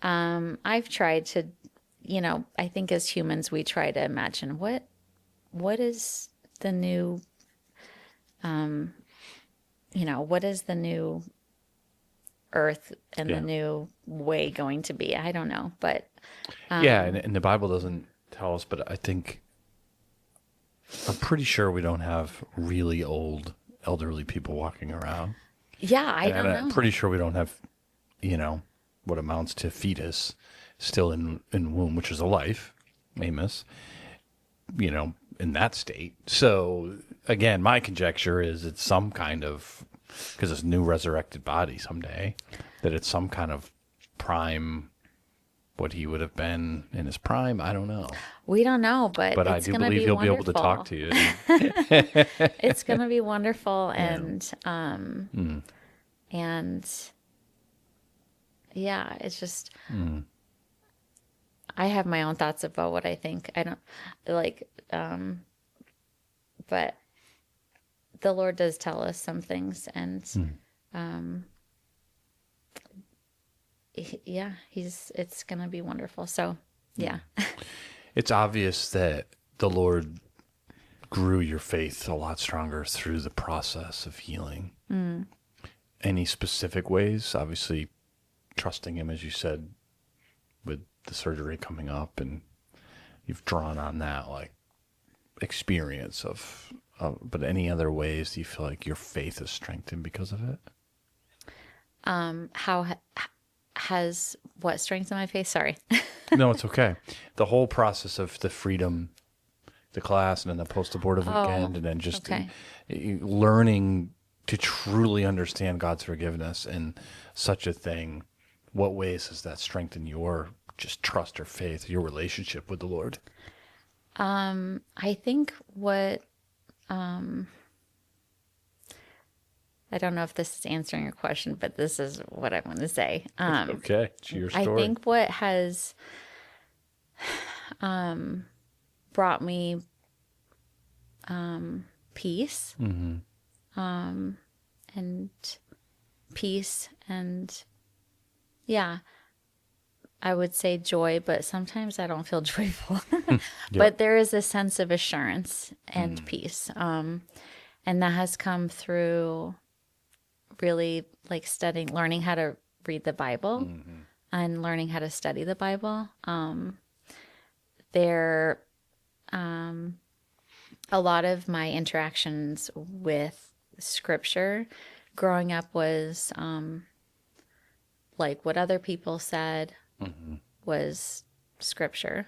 I've tried to, I think as humans we try to imagine what is the new, what is the new earth and the new way going to be? I don't know, but Yeah, and the Bible doesn't tell us, but I'm pretty sure we don't have really old, elderly people walking around. yeah, I And don't I'm know. pretty sure we don't have, what amounts to fetus still in womb, which is a life, Amos, in that state. So again, my conjecture is it's some kind of, because it's a new resurrected body someday, that it's some kind of prime, what he would have been in his prime. I don't know. We don't know, But I it's do gonna believe be he'll wonderful. be able to talk to you. It's gonna be wonderful, and yeah, it's just I have my own thoughts about what I think. I don't like, but the Lord does tell us some things, and yeah, it's gonna be wonderful. So yeah. It's obvious that the Lord grew your faith a lot stronger through the process of healing. Any specific ways? Obviously, trusting him, as you said, with the surgery coming up, and you've drawn on that like experience of but any other ways do you feel like your faith is strengthened because of it? How has what strengthened my faith? Sorry. No, it's okay. The whole process of the freedom, the class, and then the post-abortive weekend, and then just okay. learning to truly understand God's forgiveness and such a thing. What ways has that strengthened your just trust or faith, your relationship with the Lord? I think what I don't know if this is answering your question, but this is what I want to say. Okay, it's your story. I think what has brought me peace, and peace, and yeah, I would say joy, but sometimes I don't feel joyful. But there is a sense of assurance and peace, and that has come through really like learning how to read the Bible and learning how to study the Bible. There, a lot of my interactions with scripture growing up was like what other people said was scripture.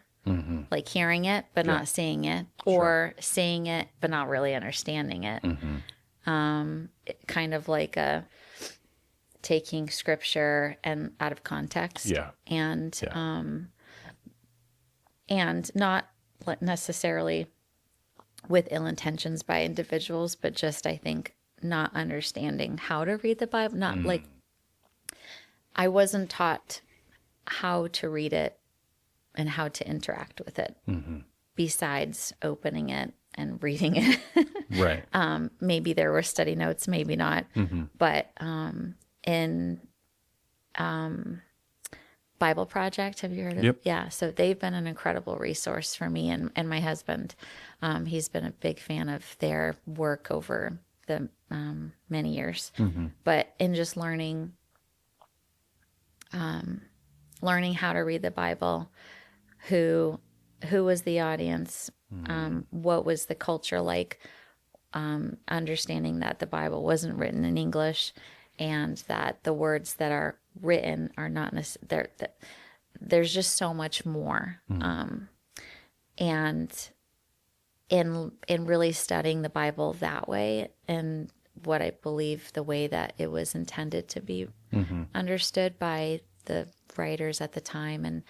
Like hearing it but not seeing it, or seeing it but not really understanding it. Kind of like taking scripture and out of context, and not necessarily with ill intentions by individuals, but just I think not understanding how to read the Bible. Not like I wasn't taught how to read it and how to interact with it, besides opening it and reading it. Right. Maybe there were study notes, maybe not. But in Bible Project. Have you heard of? Yep. Yeah. So they've been an incredible resource for me and my husband. He's been a big fan of their work over the many years. But in just learning how to read the Bible, who was the audience, what was the culture like, understanding that the Bible wasn't written in English, and that the words that are written are not necessarily there. There's just so much more, and in really studying the Bible that way, and what I believe the way that it was intended to be understood by the writers at the time, and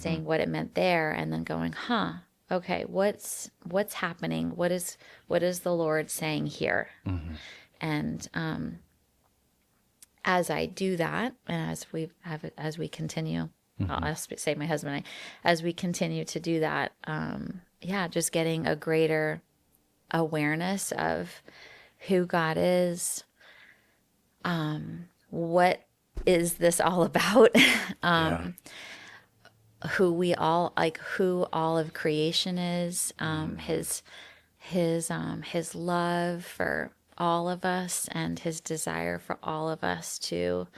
saying what it meant there, and then going, okay, what's happening? What is the Lord saying here? And as I do that, and as we continue, I'll say my husband and I, as we continue to do that, just getting a greater awareness of who God is, what is this all about? Who all of creation is, his love for all of us, and his desire for all of us to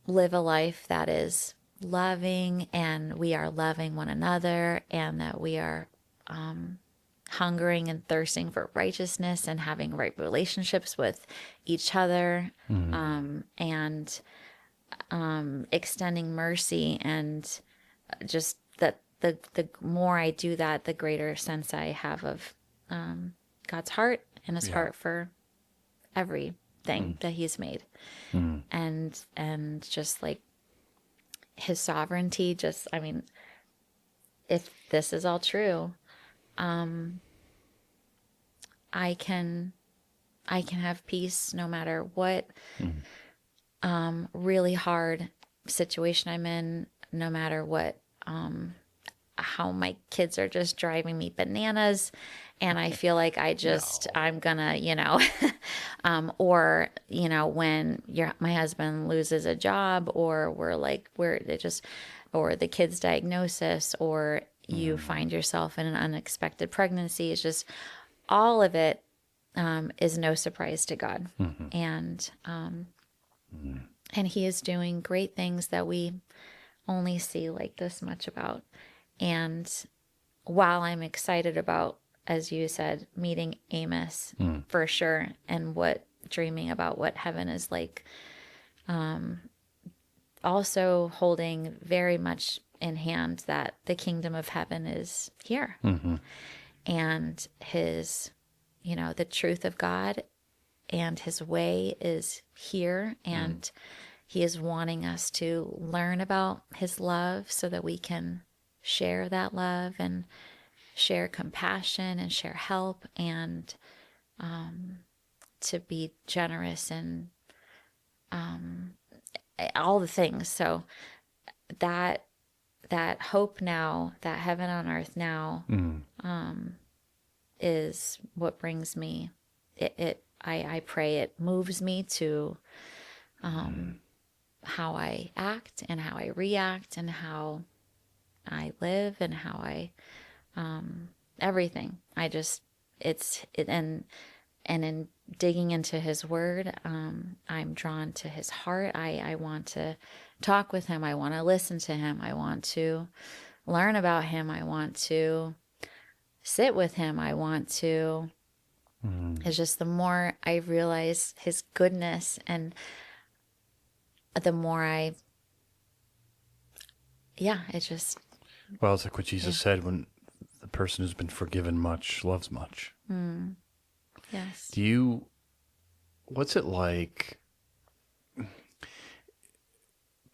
live a life that is loving, and we are loving one another, and that we are hungering and thirsting for righteousness and having right relationships with each other, and extending mercy, and just that the more I do that, the greater sense I have of God's heart and his heart for everything that he's made, and just like his sovereignty. Just, I mean, if this is all true, I can have peace no matter what really hard situation I'm in, no matter what, how my kids are just driving me bananas, and I feel like I'm gonna, or, when my husband loses a job, or or the kid's diagnosis, or you find yourself in an unexpected pregnancy. It's just, all of it is no surprise to God. And he is doing great things that we only see like this much about. And while I'm excited about, as you said, meeting Amos for sure, and dreaming about what heaven is like, also holding very much in hand that the kingdom of heaven is here, and his, the truth of God and his way is here, and he is wanting us to learn about his love so that we can share that love, and share compassion, and share help, and to be generous, and all the things. So that hope now, that heaven on earth now, is what brings me. I pray it moves me to how I act, and how I react, and how I live, and how I everything. And in digging into his word, I'm drawn to his heart. I want to talk with him. I want to listen to him. I want to learn about him. I want to sit with him. I want to, it's just, the more I realize his goodness, and the more it's just. Well, it's like what Jesus said, when the person who's been forgiven much loves much. Yes. What's it like,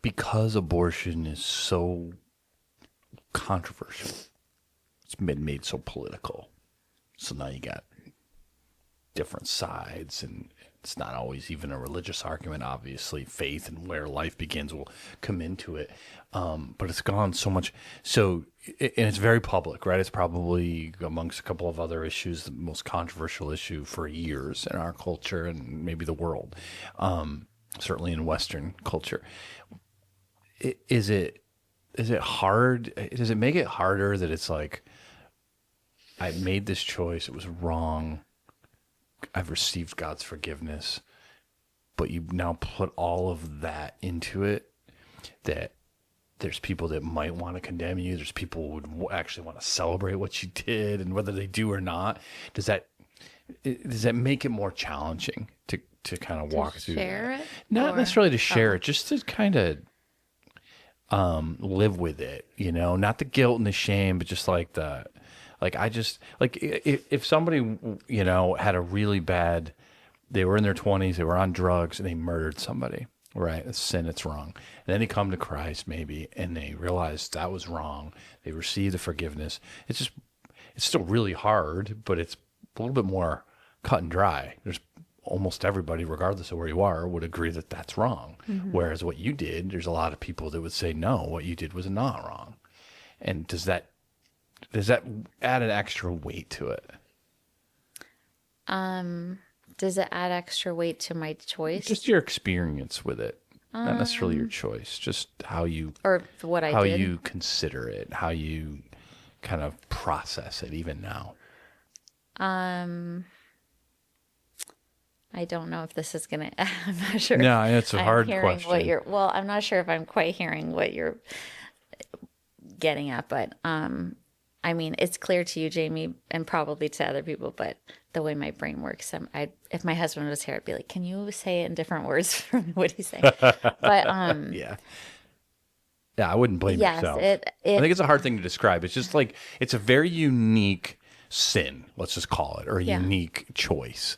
because abortion is so controversial, it's been made so political, so now you got different sides, and it's not always even a religious argument. Obviously, faith and where life begins will come into it, but it's gone so much. So, and it's very public, right? It's probably, amongst a couple of other issues, the most controversial issue for years in our culture, and maybe the world, certainly in Western culture. is it hard? Does it make it harder that it's like, I made this choice, it was wrong, I've received God's forgiveness, but you now put all of that into it, that there's people that might want to condemn you, there's people who would actually want to celebrate what you did, and whether they do or not, does that make it more challenging to kind of walk through share that? it? Not Or necessarily to share it, just to kind of live with it, not the guilt and the shame, but just like if somebody, had a really bad, they were in their 20s, they were on drugs, and they murdered somebody, right? It's sin, it's wrong. And then they come to Christ maybe, and they realize that was wrong. They receive the forgiveness. It's still really hard, but it's a little bit more cut and dry. There's almost everybody, regardless of where you are, would agree that that's wrong. Whereas what you did, there's a lot of people that would say, no, what you did was not wrong. And does that add an extra weight to it? does it add extra weight to my choice Just your experience with it, not necessarily your choice, just how you or what I how did? you consider it, how you kind of process it even now. I don't know if this is gonna. I'm not sure. No, it's a I'm hard hearing question. What you're. Well, I'm not sure if I'm quite hearing what you're getting at, but I mean, it's clear to you, Jamie, and probably to other people, but the way my brain works, if my husband was here, I'd be like, "Can you say it in different words for me? What he's saying?" But Yeah. Yeah, I wouldn't blame yes, yourself. I think it's a hard thing to describe. It's just like, it's a very unique sin, let's just call it, or a Yeah. unique choice,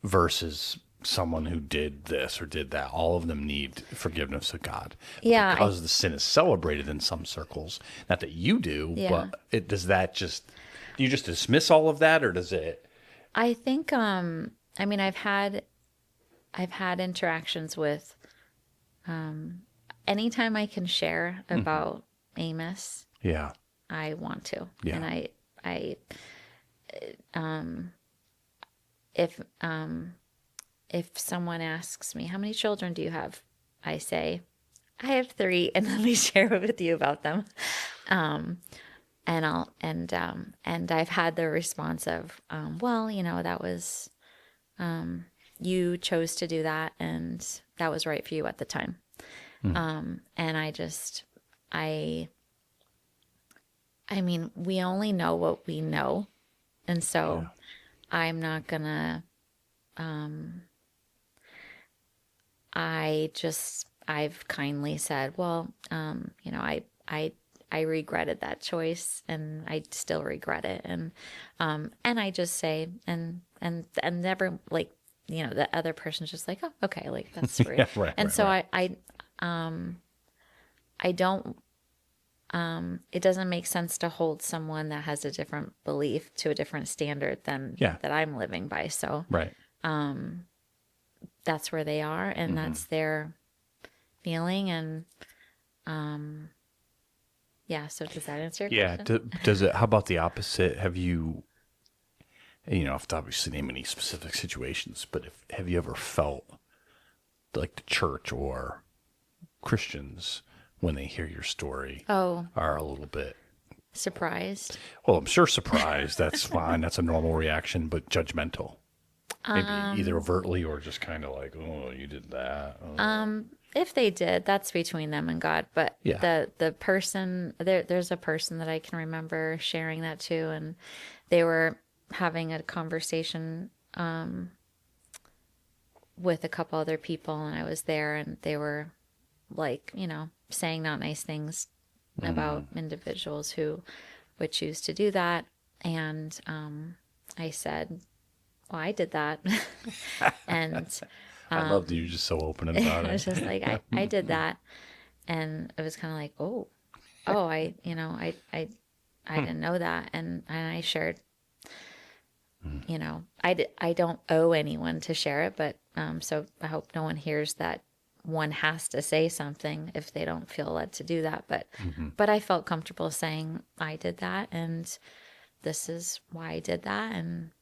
versus someone who did this or did that. All of them need forgiveness of God. But Yeah, because the sin is celebrated in some circles, not that you do, Yeah. but does that just, do you just dismiss all of that, or does it? I think I mean I've had interactions with anytime I can share about Amos, Yeah. I want to. Yeah. And I if someone asks me, how many children do you have? I say, I have 3, and let me share with you about them. And I've had the response of, well, that was, you chose to do that, and that was right for you at the time. And I mean, we only know what we know. And so I'm not gonna, I've kindly said, well, I regretted that choice, and I still regret it. And I just say, and never, like, the other person's just like, oh, okay, like, that's rude. Yeah, right, And right, so right. I don't, it doesn't make sense to hold someone that has a different belief to a different standard than Yeah. that I'm living by. So Right. that's where they are, and that's their feeling. And yeah, so does that answer your Yeah. question? Does it, how about the opposite? Have you, have to obviously name any specific situations, but have you ever felt like the church or Christians, when they hear your story, Oh, are a little bit, surprised. well, I'm sure surprised. That's fine. That's a normal reaction, but judgmental. Maybe either overtly or just kind of like, oh, you did that. Oh. If they did, that's between them and God. But Yeah. the person, there's a person that I can remember sharing that to, and they were having a conversation with a couple other people, and I was there, and they were like, saying not nice things about individuals who would choose to do that. And I said, well, I did that. And I love that you're just so open about I was it. just like, I did that. And it was kind of like, I didn't know that. And I shared, I don't owe anyone to share it, but so I hope no one hears that one has to say something if they don't feel led to do that. But I felt comfortable saying I did that, and this is why I did that, and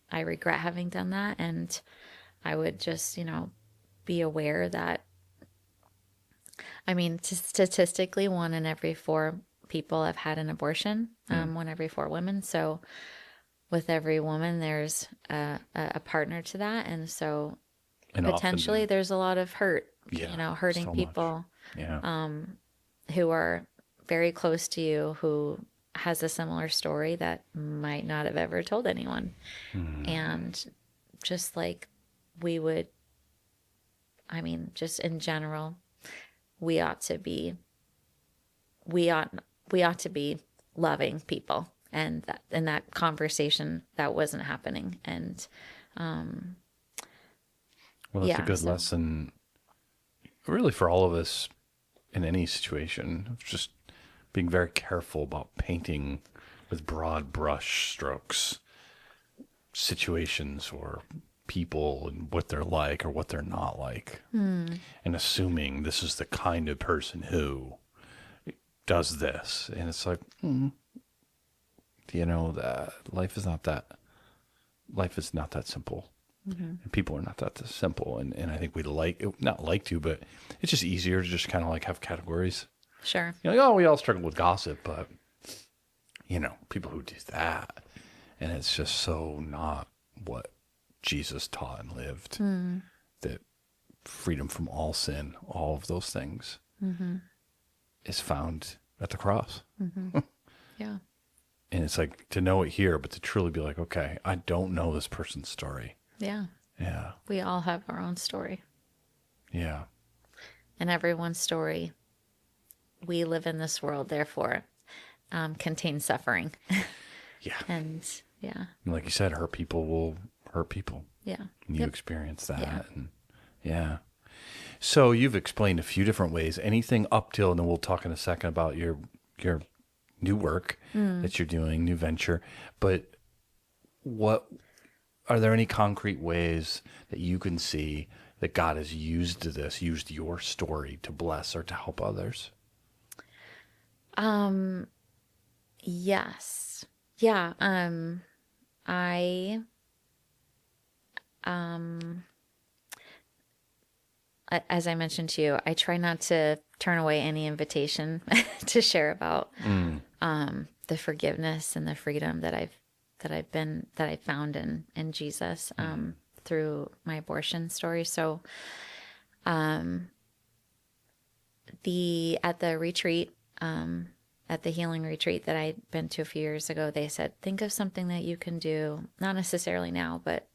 I regret having done that, and I would just, be aware that I mean, statistically, 1 in every 4 people have had an abortion, 1 every 4 women. So with every woman, there's a partner to that. And so And potentially often, there's a lot of hurt, yeah, hurting so much. people Yeah. who are very close to you who has a similar story that might not have ever told anyone. And just like we would, I mean, just in general, we ought to be, we ought, we ought to be loving people. And that in that conversation, that wasn't happening. And Well, that's a yeah, good so lesson, really, for all of us in any situation, of just being very careful about painting with broad brush strokes situations or people and what they're like or what they're not like, and assuming this is the kind of person who does this. And it's like, that life is not that simple. And people are not that simple. And I think we not like to, but it's just easier to just kind of like have categories. sure. Like, oh, we all struggle with gossip, but people who do that, and it's just so not what Jesus taught and lived. That freedom from all sin, all of those things, is found at the cross. Yeah. And it's like to know it here, but to truly be like, okay, I don't know this person's story. Yeah. Yeah. We all have our own story. Yeah. And everyone's story, we live in this world, therefore, contains suffering. Yeah. And yeah. And like you said, hurt people will hurt people. Yeah. And you Yep. experience that. Yeah. And yeah. So you've explained a few different ways. Anything up till, and then we'll talk in a second about your new work that you're doing, new venture. But what are there any concrete ways that you can see that God has used your story to bless or to help others? Yes. Yeah. I as I mentioned to you, I try not to turn away any invitation to share about the forgiveness and the freedom that I found in Jesus through my abortion story. So at the retreat, at the healing retreat that I'd been to a few years ago, they said, think of something that you can do, not necessarily now, but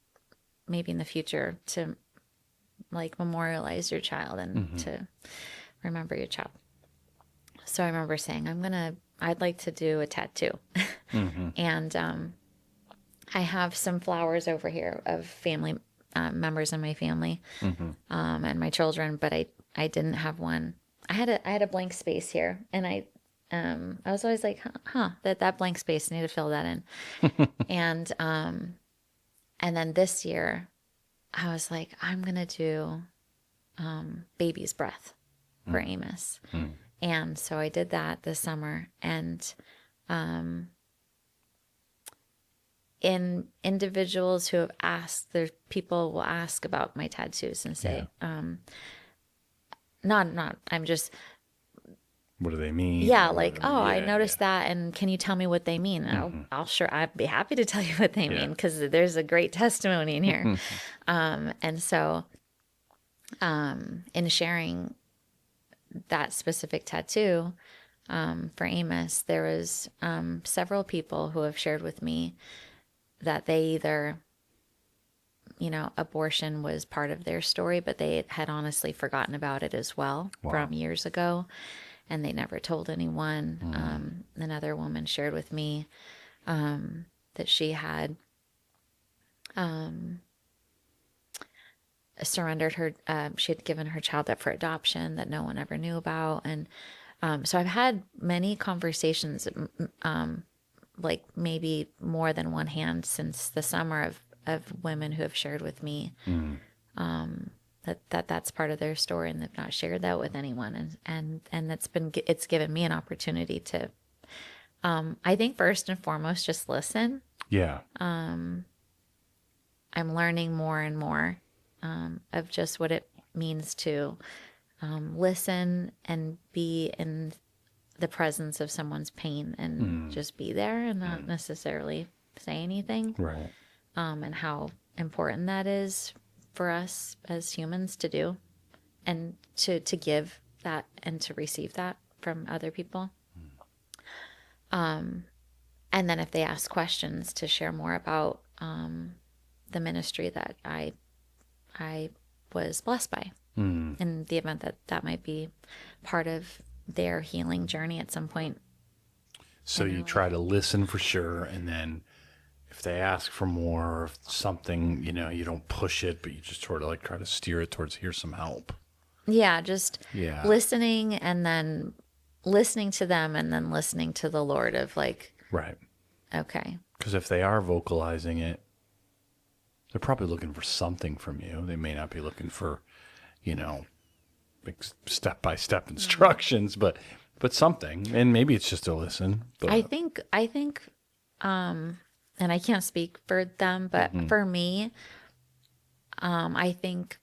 maybe in the future, to like memorialize your child and to remember your child. So I remember saying, I'd like to do a tattoo. And I have some flowers over here of family members in my family and my children, but I didn't have one. I had a blank space here, and I was always like, that blank space, I need to fill that in. And then this year, I was like, I'm gonna do baby's breath for Amos. And so I did that this summer, and in individuals who have asked, there's people will ask about my tattoos and say, I'm just, What do they mean? yeah, like, oh, I Yeah, noticed that, and can you tell me what they mean? I'd be happy to tell you what they mean, because there's a great testimony in here. And so, in sharing that specific tattoo for Amos, there was several people who have shared with me that they either, abortion was part of their story, but they had honestly forgotten about it as well from years ago, and they never told anyone. Another woman shared with me that she had surrendered her, she had given her child up for adoption that no one ever knew about. And so I've had many conversations, like maybe more than one hand since the summer, of women who have shared with me that's part of their story, and they've not shared that with anyone. And it's given me an opportunity to, I think first and foremost, just listen. Yeah. I'm learning more and more of just what it means to listen and be in the presence of someone's pain and just be there and not necessarily say anything. Right. And how important that is for us as humans to do, and to give that and to receive that from other people. And then if they ask questions, to share more about the ministry that I was blessed by, in the event that that might be part of their healing journey at some point. So you try to listen for sure, and then if they ask for more, or if something, you don't push it, but you just sort of like try to steer it towards, here's some help. Yeah, just Yeah. listening, and then listening to them, and then listening to the Lord of like, Right. okay. Because if they are vocalizing it, they're probably looking for something from you. They may not be looking for, step-by-step instructions, but something. And maybe it's just a listen. But I think, and I can't speak for them, but for me, I think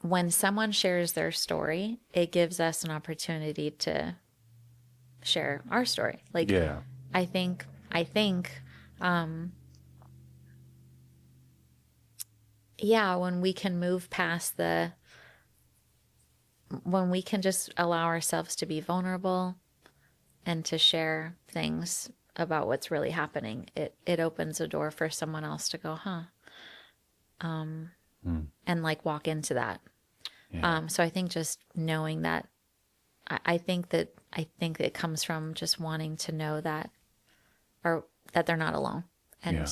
when someone shares their story, it gives us an opportunity to share our story. Like, yeah. I think, when we can move past when we can just allow ourselves to be vulnerable and to share things about what's really happening, it opens a door for someone else to go, and like walk into that. Yeah. So I think just knowing that, I think that it comes from just wanting to know that, or that they're not alone, and Yeah.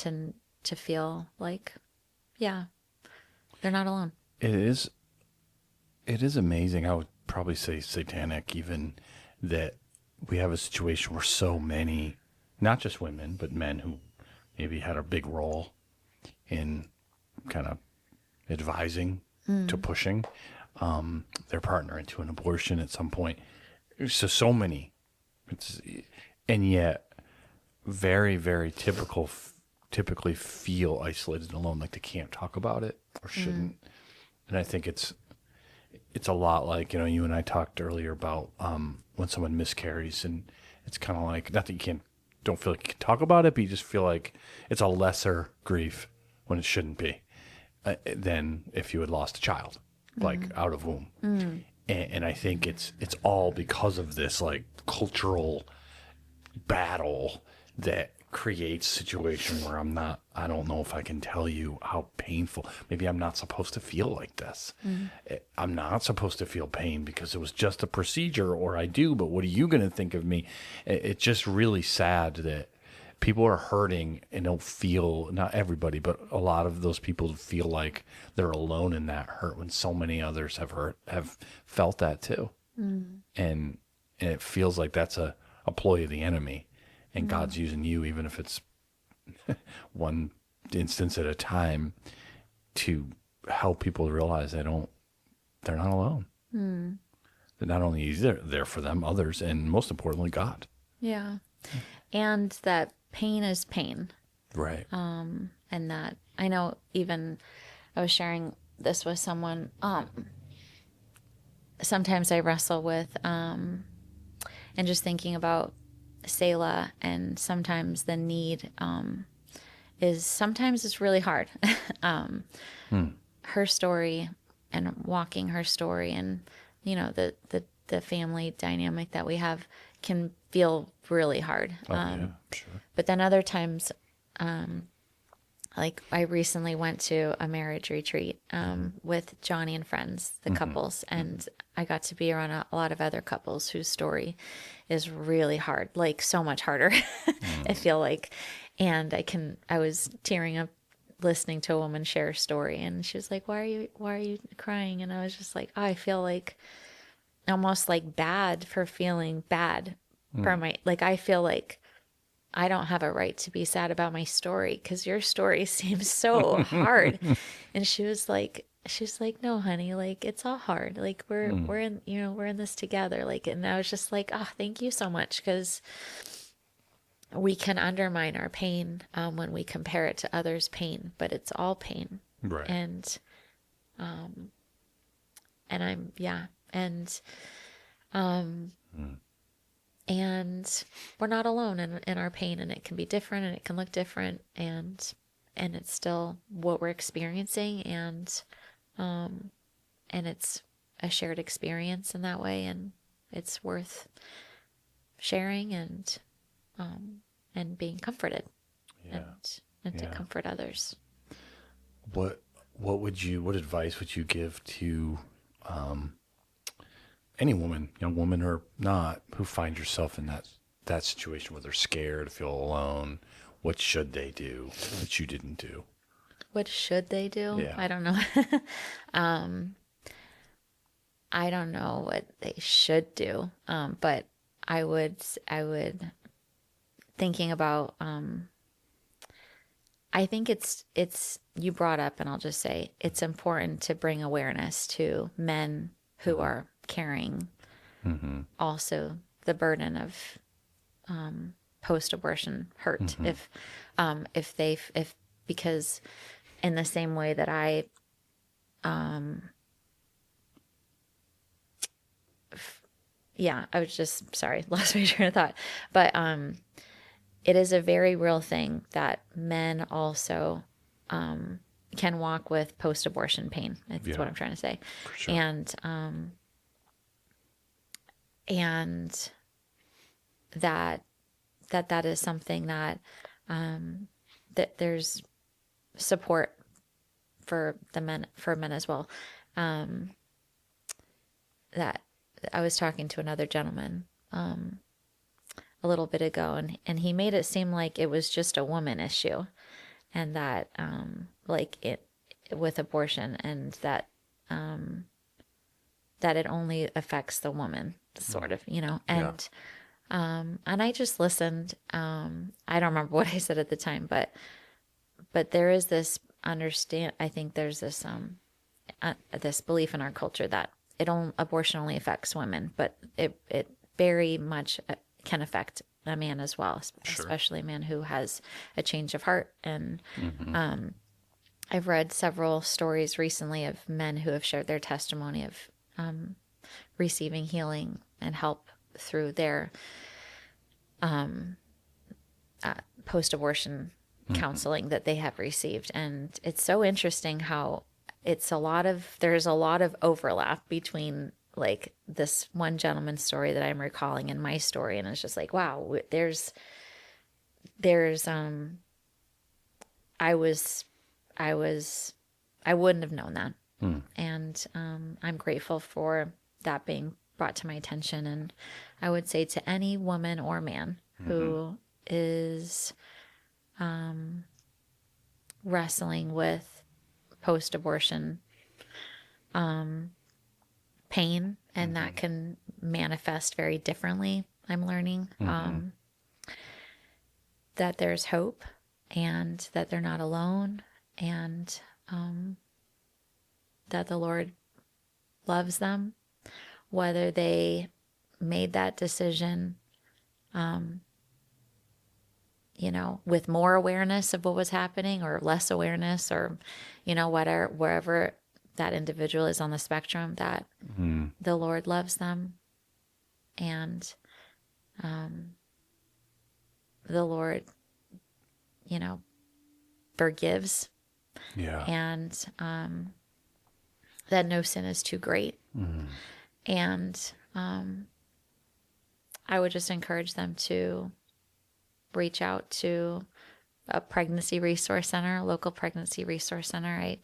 to feel like, they're not alone. It is amazing. I would probably say satanic even, that we have a situation where so many, not just women, but men who maybe had a big role in kind of advising to pushing their partner into an abortion at some point. So many. And yet very, very typically feel isolated and alone, like they can't talk about it or shouldn't. And I think it's a lot like, you and I talked earlier about when someone miscarries, and it's kind of like, not that don't feel like you can talk about it, but you just feel like it's a lesser grief when it shouldn't be than if you had lost a child, like out of womb. And I think it's all because of this like cultural battle that creates a situation where I don't know if I can tell you how painful. Maybe I'm not supposed to feel like this. I'm not supposed to feel pain because it was just a procedure, or I do, but what are you going to think of me? It's just really sad that people are hurting and don't feel, not everybody, but a lot of those people feel like they're alone in that hurt when so many others have felt that too. And it feels like that's a ploy of the enemy. And God's using you, even if it's one instance at a time, to help people realize they're not alone. That not only is there for them, others, and most importantly, God. Yeah. And that pain is pain. Right. And that, I know, even I was sharing this with someone, sometimes I wrestle with, and just thinking about Selah, and sometimes the need sometimes it's really hard. Her story, and walking her story, and the family dynamic that we have can feel really hard. Yeah, sure. But then other times, like I recently went to a marriage retreat with Johnny and friends, the couples, and I got to be around a lot of other couples whose story is really hard, like so much harder, I feel like. And I was tearing up listening to a woman share a story, and she was like, why are you crying? And I was just like, oh, I feel like almost like bad for feeling bad for I feel like I don't have a right to be sad about my story because your story seems so hard. And she was like, no, honey, like it's all hard. Like we're in, we're in this together. Like, and I was just like, oh, thank you so much. Cause we can undermine our pain when we compare it to others' pain, but it's all pain. Right. And I'm, And, and we're not alone in our pain, and it can be different and it can look different, and it's still what we're experiencing, and it's a shared experience in that way, and it's worth sharing and being comforted, Yeah. and to Yeah. comfort others. What what advice would you give to any woman, young woman or not, who finds yourself in that situation where they're scared, feel alone? What should they do that you didn't do? What should they do? Yeah. I don't know. I don't know what they should do. But I would thinking about, I think it's, you brought up, and I'll just say it's important to bring awareness to men who are carrying also the burden of post-abortion hurt. If because in the same way that I was just, sorry, lost my train of thought. But it is a very real thing that men also can walk with post-abortion pain. That's Yeah. what I'm trying to say. For sure. And that is something that that there's support for men as well. That I was talking to another gentleman a little bit ago, and he made it seem like it was just a woman issue, and that like it with abortion, and that that it only affects the woman, sort of, Yeah. and I just listened. I don't remember what I said at the time, but there is this I think there's this this belief in our culture that abortion only affects women, but it very much can affect a man as well, especially a man who has a change of heart. And I've read several stories recently of men who have shared their testimony of receiving healing and help through their post-abortion counseling that they have received. And it's so interesting how there's a lot of overlap between like this one gentleman's story that I'm recalling and my story. And it's just like, wow, I wouldn't have known that. And I'm grateful for that being brought to my attention. And I would say to any woman or man who is wrestling with post-abortion pain, and that can manifest very differently, I'm learning, that there's hope, and that they're not alone, and that the Lord loves them, whether they made that decision with more awareness of what was happening or less awareness, or wherever that individual is on the spectrum, that the Lord loves them, and the Lord forgives, Yeah. and that no sin is too great. And I would just encourage them to reach out to a pregnancy resource center, a local pregnancy resource center.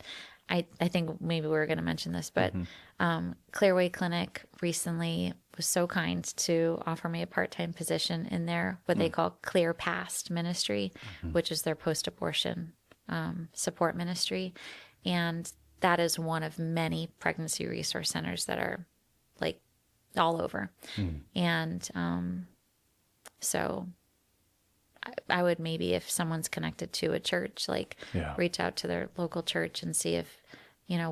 I think maybe we were going to mention this, but Clearway Clinic recently was so kind to offer me a part-time position in their what they call Clear Past Ministry, which is their post-abortion support ministry. And that is one of many pregnancy resource centers that are like all over. And so I would maybe, if someone's connected to a church, reach out to their local church and see if,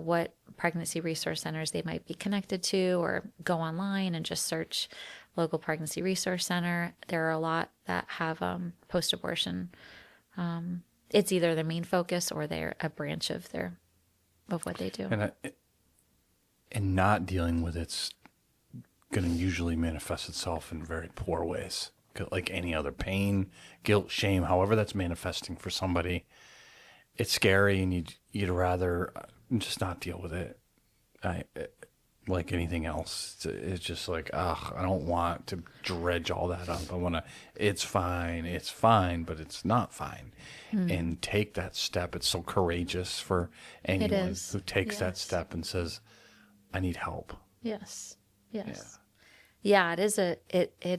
what pregnancy resource centers they might be connected to, or go online and just search local pregnancy resource center. There are a lot that have post-abortion. It's either their main focus or they're a branch of what they do. And not dealing with its going to usually manifest itself in very poor ways. Like any other pain, guilt, shame, however that's manifesting for somebody, it's scary, and you'd rather just not deal with it. I like anything else. It's just like, ugh, I don't want to dredge all that up. I want to. It's fine, but it's not fine. And take that step. It's so courageous for It anyone is. who takes that Yes. step and says, "I need help." Yes. Yes. Yeah, it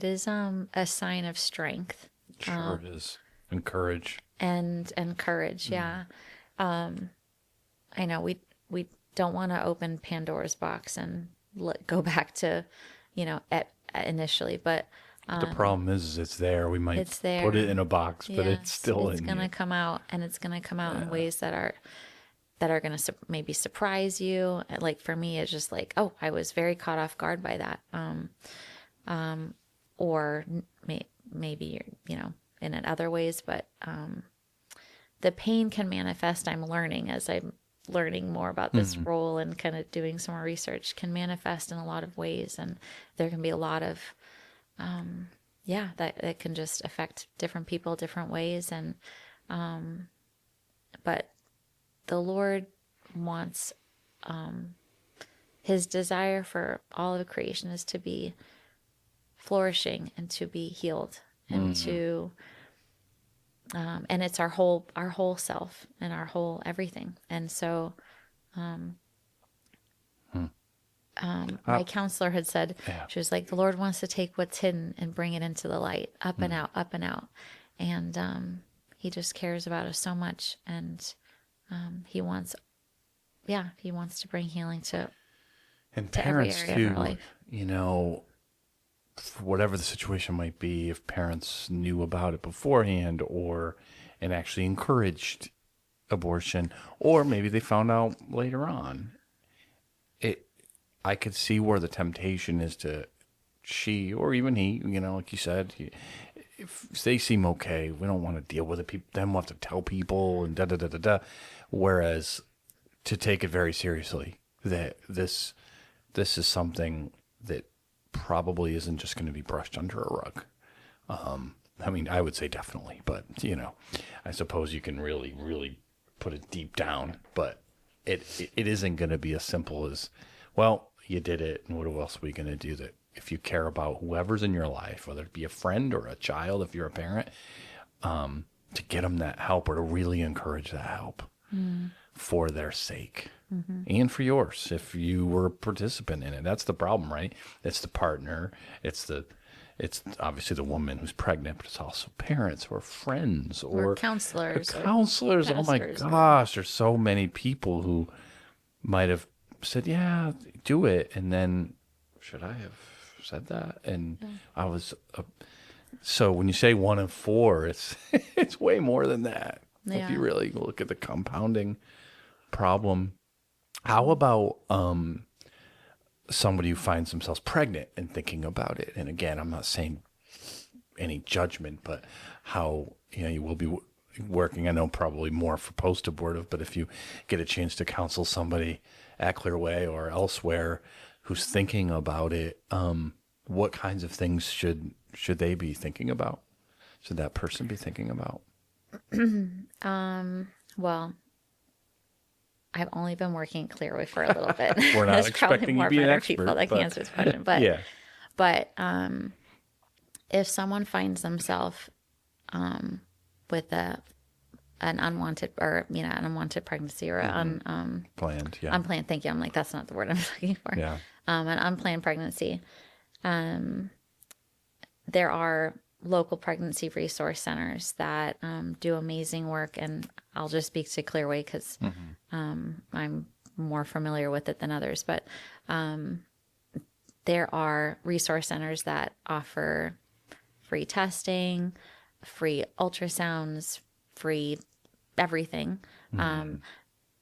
is a sign of strength Sure, it is. And courage. and courage. Yeah. I know we don't want to open Pandora's box and go back to, initially, but But the problem is, it's there. We might it's there. put it in a box, but it's Yes, still it's in gonna you. come out, and it's gonna come out in ways that are gonna maybe surprise you. Like for me, it's just like, oh, I was very caught off guard by that. Or maybe in other ways, but the pain can manifest. I'm learning as I'm learning more about this role and kind of doing some more research, can manifest in a lot of ways, and there can be a lot of that can just affect different people different ways, and but the Lord wants his desire for all of creation is to be flourishing and to be healed and to and it's our whole self and our whole everything. And so my counselor had said, Yeah. she was like, the Lord wants to take what's hidden and bring it into the light, up and out, up and out. And he just cares about us so much. And he wants to bring healing to And every parents area of our too, life. for whatever the situation might be, if parents knew about it beforehand and actually encouraged abortion, or maybe they found out later on, I could see where the temptation is to she or even he, like you said, if they seem okay, we don't want to deal with it. Then we'll have to tell people and da da da da da. Whereas to take it very seriously, that this is something that probably isn't just going to be brushed under a rug. I mean, I would say definitely, but I suppose you can really, really put it deep down. But it isn't going to be as simple as, well, you did it, and what else are we going to do? That if you care about whoever's in your life, whether it be a friend or a child, if you're a parent, to get them that help or to really encourage that help for their sake and for yours, if you were a participant in it. That's the problem, right? It's the partner. It's obviously the woman who's pregnant, but it's also parents or friends or counselors, counselors. Oh my pastors, gosh, there's so many people who might have said, yeah, do it. And then, should I have said that? And I was, so when you say 1 in 4, it's, it's way more than that. Yeah. If you really look at the compounding problem. How about somebody who finds themselves pregnant and thinking about it? And again, I'm not saying any judgment, but how, you will be working, I know probably more for post-abortive, but if you get a chance to counsel somebody at Clearway or elsewhere who's thinking about it, what kinds of things should they be thinking about? Should that person be thinking about? Well, I've only been working at Clearway for a little bit. We're not There's probably expecting you more to be an better expert, people that can but- answer this question. But Yeah. but if someone finds themselves with an unwanted an unwanted pregnancy or Planned. Yeah. unplanned, thank you. I'm like, that's not the word I'm looking for. Yeah. An unplanned pregnancy. There are local pregnancy resource centers that do amazing work, and I'll just speak to Clearway because I'm more familiar with it than others. But there are resource centers that offer free testing, free ultrasounds, free everything.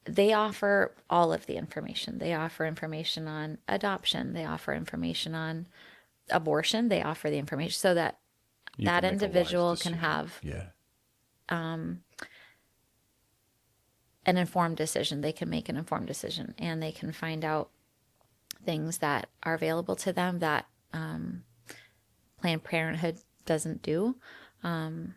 They offer all of the information. They offer information on adoption. They offer information on abortion. They offer the information so that You that can make a wise individual can decision. have Yeah. an informed decision. They can make an informed decision, and they can find out things that are available to them that Planned Parenthood doesn't do. And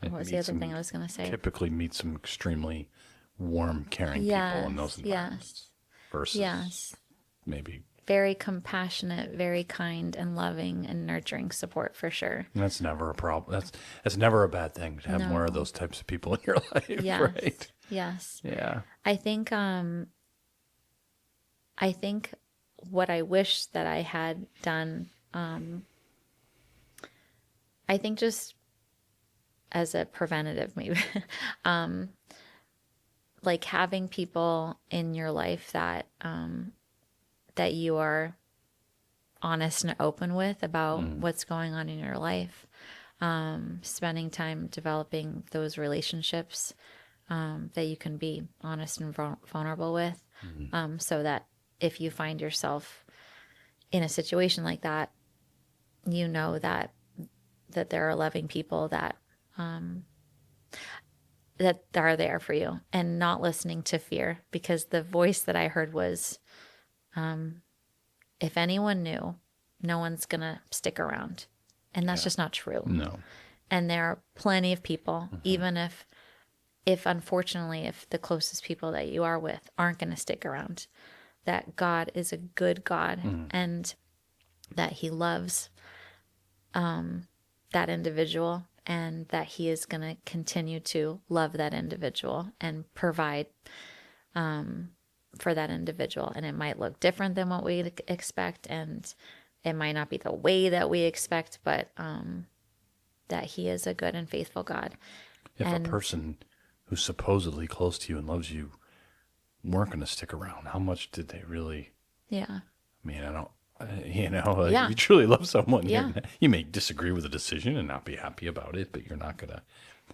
And what was meet the other some- thing I was going to say? Typically meet some extremely warm, caring people in those environments versus Yes. maybe. Very compassionate, very kind and loving and nurturing support for sure. And that's never a problem. That's never a bad thing to have more of No. those types of people in your life, Yes. right? Yes. Yeah. I think what I wish that I had done, I think just as a preventative maybe, like having people in your life that that you are honest and open with about what's going on in your life, spending time developing those relationships that you can be honest and vulnerable with, so that if you find yourself in a situation like that, you know that there are loving people that that are there for you, and not listening to fear, because the voice that I heard was, if anyone knew, no one's gonna stick around, and that's just not true. No. And there are plenty of people, even if unfortunately, if the closest people that you are with aren't going to stick around, that God is a good God, and that he loves that individual, and that he is going to continue to love that individual and provide for that individual. And it might look different than what we expect, and it might not be the way that we expect, but that he is a good and faithful God. If a person who's supposedly close to you and loves you weren't going to stick around, how much did they really? Yeah. I mean, I don't, like, Yeah. if you truly love someone, Yeah. you may disagree with the decision and not be happy about it, but you're not going to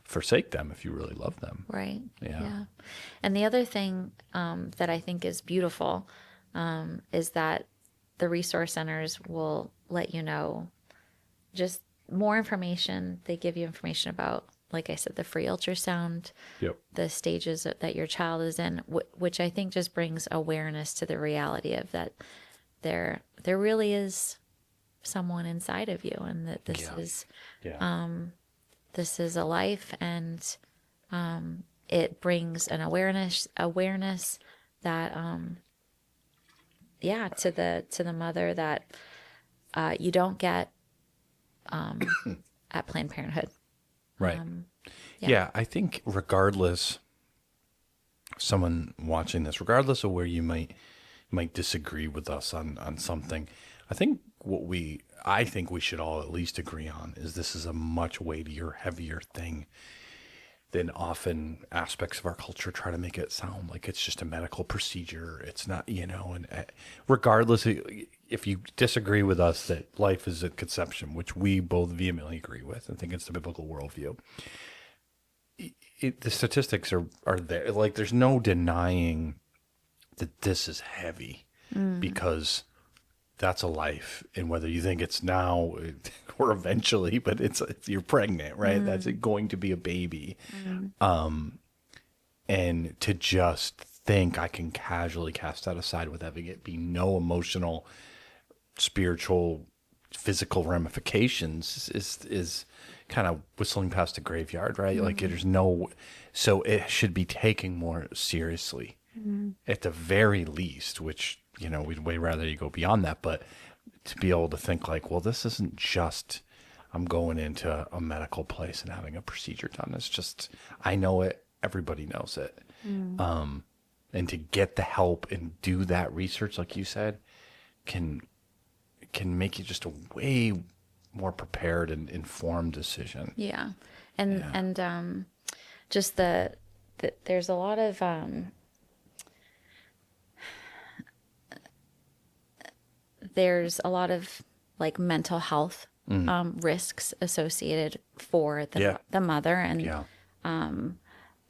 forsake them if you really love them. Right. Yeah. And the other thing that I think is beautiful is that the resource centers will let you know just more information. They give you information about, like I said, the free ultrasound, Yep. the stages that your child is in, which I think just brings awareness to the reality of that there really is someone inside of you, and that this is this is a life, and it brings an awareness that to the mother that you don't get at Planned Parenthood. Right. Yeah, I think regardless, someone watching this, regardless of where you might disagree with us on something, I think we should all at least agree on is this is a much weightier, heavier thing than often aspects of our culture try to make it sound like. It's just a medical procedure. It's not, and regardless, if you disagree with us that life is at conception, which we both vehemently agree with, I think it's the biblical worldview. The statistics are there. Like, there's no denying that this is heavy, because that's a life. And whether you think it's now or eventually, but it's you're pregnant, right? That's going to be a baby. And to just think I can casually cast that aside with having it be no emotional, spiritual, physical ramifications is kind of whistling past the graveyard, right? Like, there's no, so it should be taken more seriously at the very least, which, we'd way rather you go beyond that, but to be able to think like, well, this isn't just, I'm going into a medical place and having a procedure done. It's just, I know it, everybody knows it. And to get the help and do that research, like you said, can make you just a way more prepared and informed decision. Yeah. And just there's a lot of like mental health risks associated for the mother and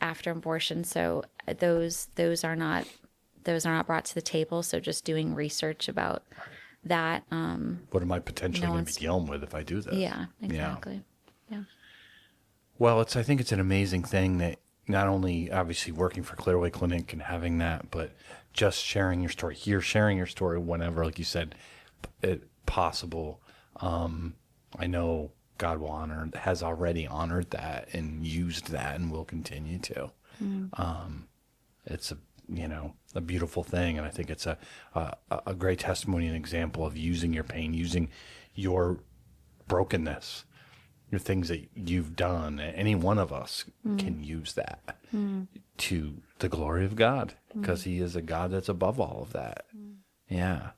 after abortion. So those are not brought to the table. So just doing research about that. What am I potentially going to be dealing with if I do this? Yeah, exactly. Yeah. Well, I think it's an amazing thing that not only obviously working for Clearway Clinic and having that, but just sharing your story here, sharing your story whenever, like you said, possible. I know God will honor, has already honored that and used that and will continue to. It's a beautiful thing. And I think it's a great testimony and example of using your pain, using your brokenness, your things that you've done. Any one of us can use that to the glory of God, because he is a God that's above all of that. Yeah.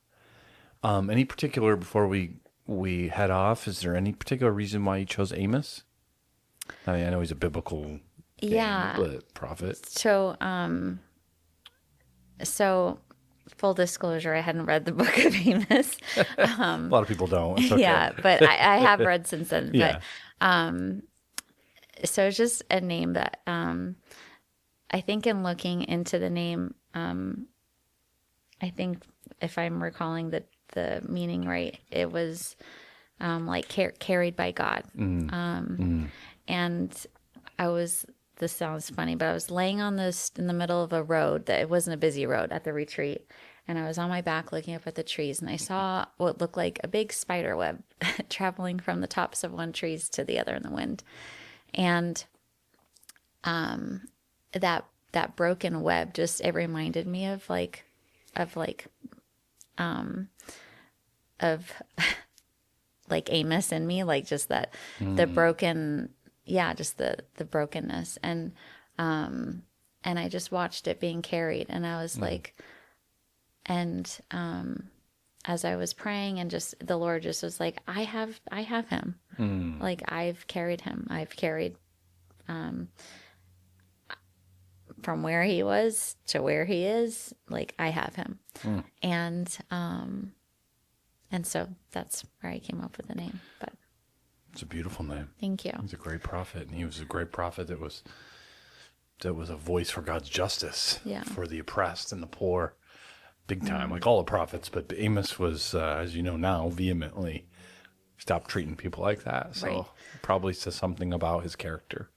Any particular, before we head off, is there any particular reason why you chose Amos? I mean, I know he's a biblical prophet. So full disclosure, I hadn't read the book of Amos. A lot of people don't. It's okay. Yeah, but I have read since then. Yeah. But so it's just a name that I think in looking into the name, I think if I'm recalling the meaning right, it was like carried by God. And this sounds funny, but I was laying on this in the middle of a road that it wasn't a busy road at the retreat. And I was on my back looking up at the trees, and I saw what looked like a big spider web traveling from the tops of one trees to the other in the wind. And that broken web, just, it reminded me of Amos in me, like just that, the broken, just the brokenness. And I just watched it being carried, and I was like, as I was praying, and just the Lord just was like, I have him. Like, I've carried him. I've carried from where he was to where he is. Like, I have him. And so that's where I came up with the name. But it's a beautiful name. Thank you. He's a great prophet, and he was a great prophet that was a voice for God's justice, for the oppressed and the poor, big time, like all the prophets. But Amos was, as you know now, vehemently stopped treating people like that. So probably says something about his character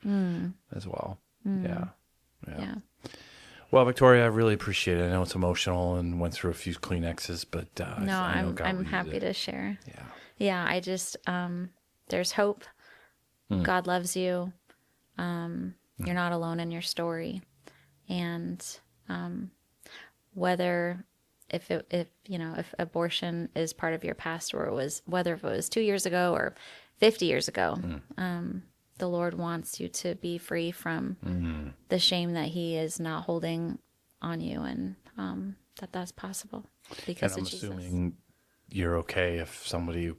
as well. Yeah. Well, Victoria, I really appreciate it. I know it's emotional and went through a few Kleenexes, but no, I know I'm happy to share. Yeah. I just there's hope. God loves you. You're not alone in your story, and whether if abortion is part of your past, or whether it was 2 years ago or 50 years ago, the Lord wants you to be free from the shame that he is not holding on you, and that's possible because and I'm of Jesus. assuming you're okay if somebody,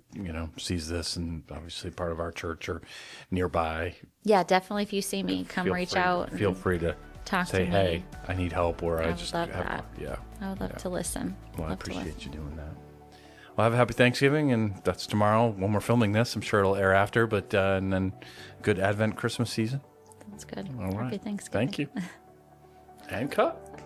sees this, and obviously part of our church or nearby. Yeah, definitely. If you see me, come reach out. Feel free to talk say, to me. hey, I need help, or I would love that. Yeah. I would love to listen. Well, I appreciate you doing that. Well, have a happy Thanksgiving, and that's tomorrow when we're filming this. I'm sure it'll air after, but and then good Advent Christmas season. That's good. All right. Happy Thanksgiving. Thank you. And cut.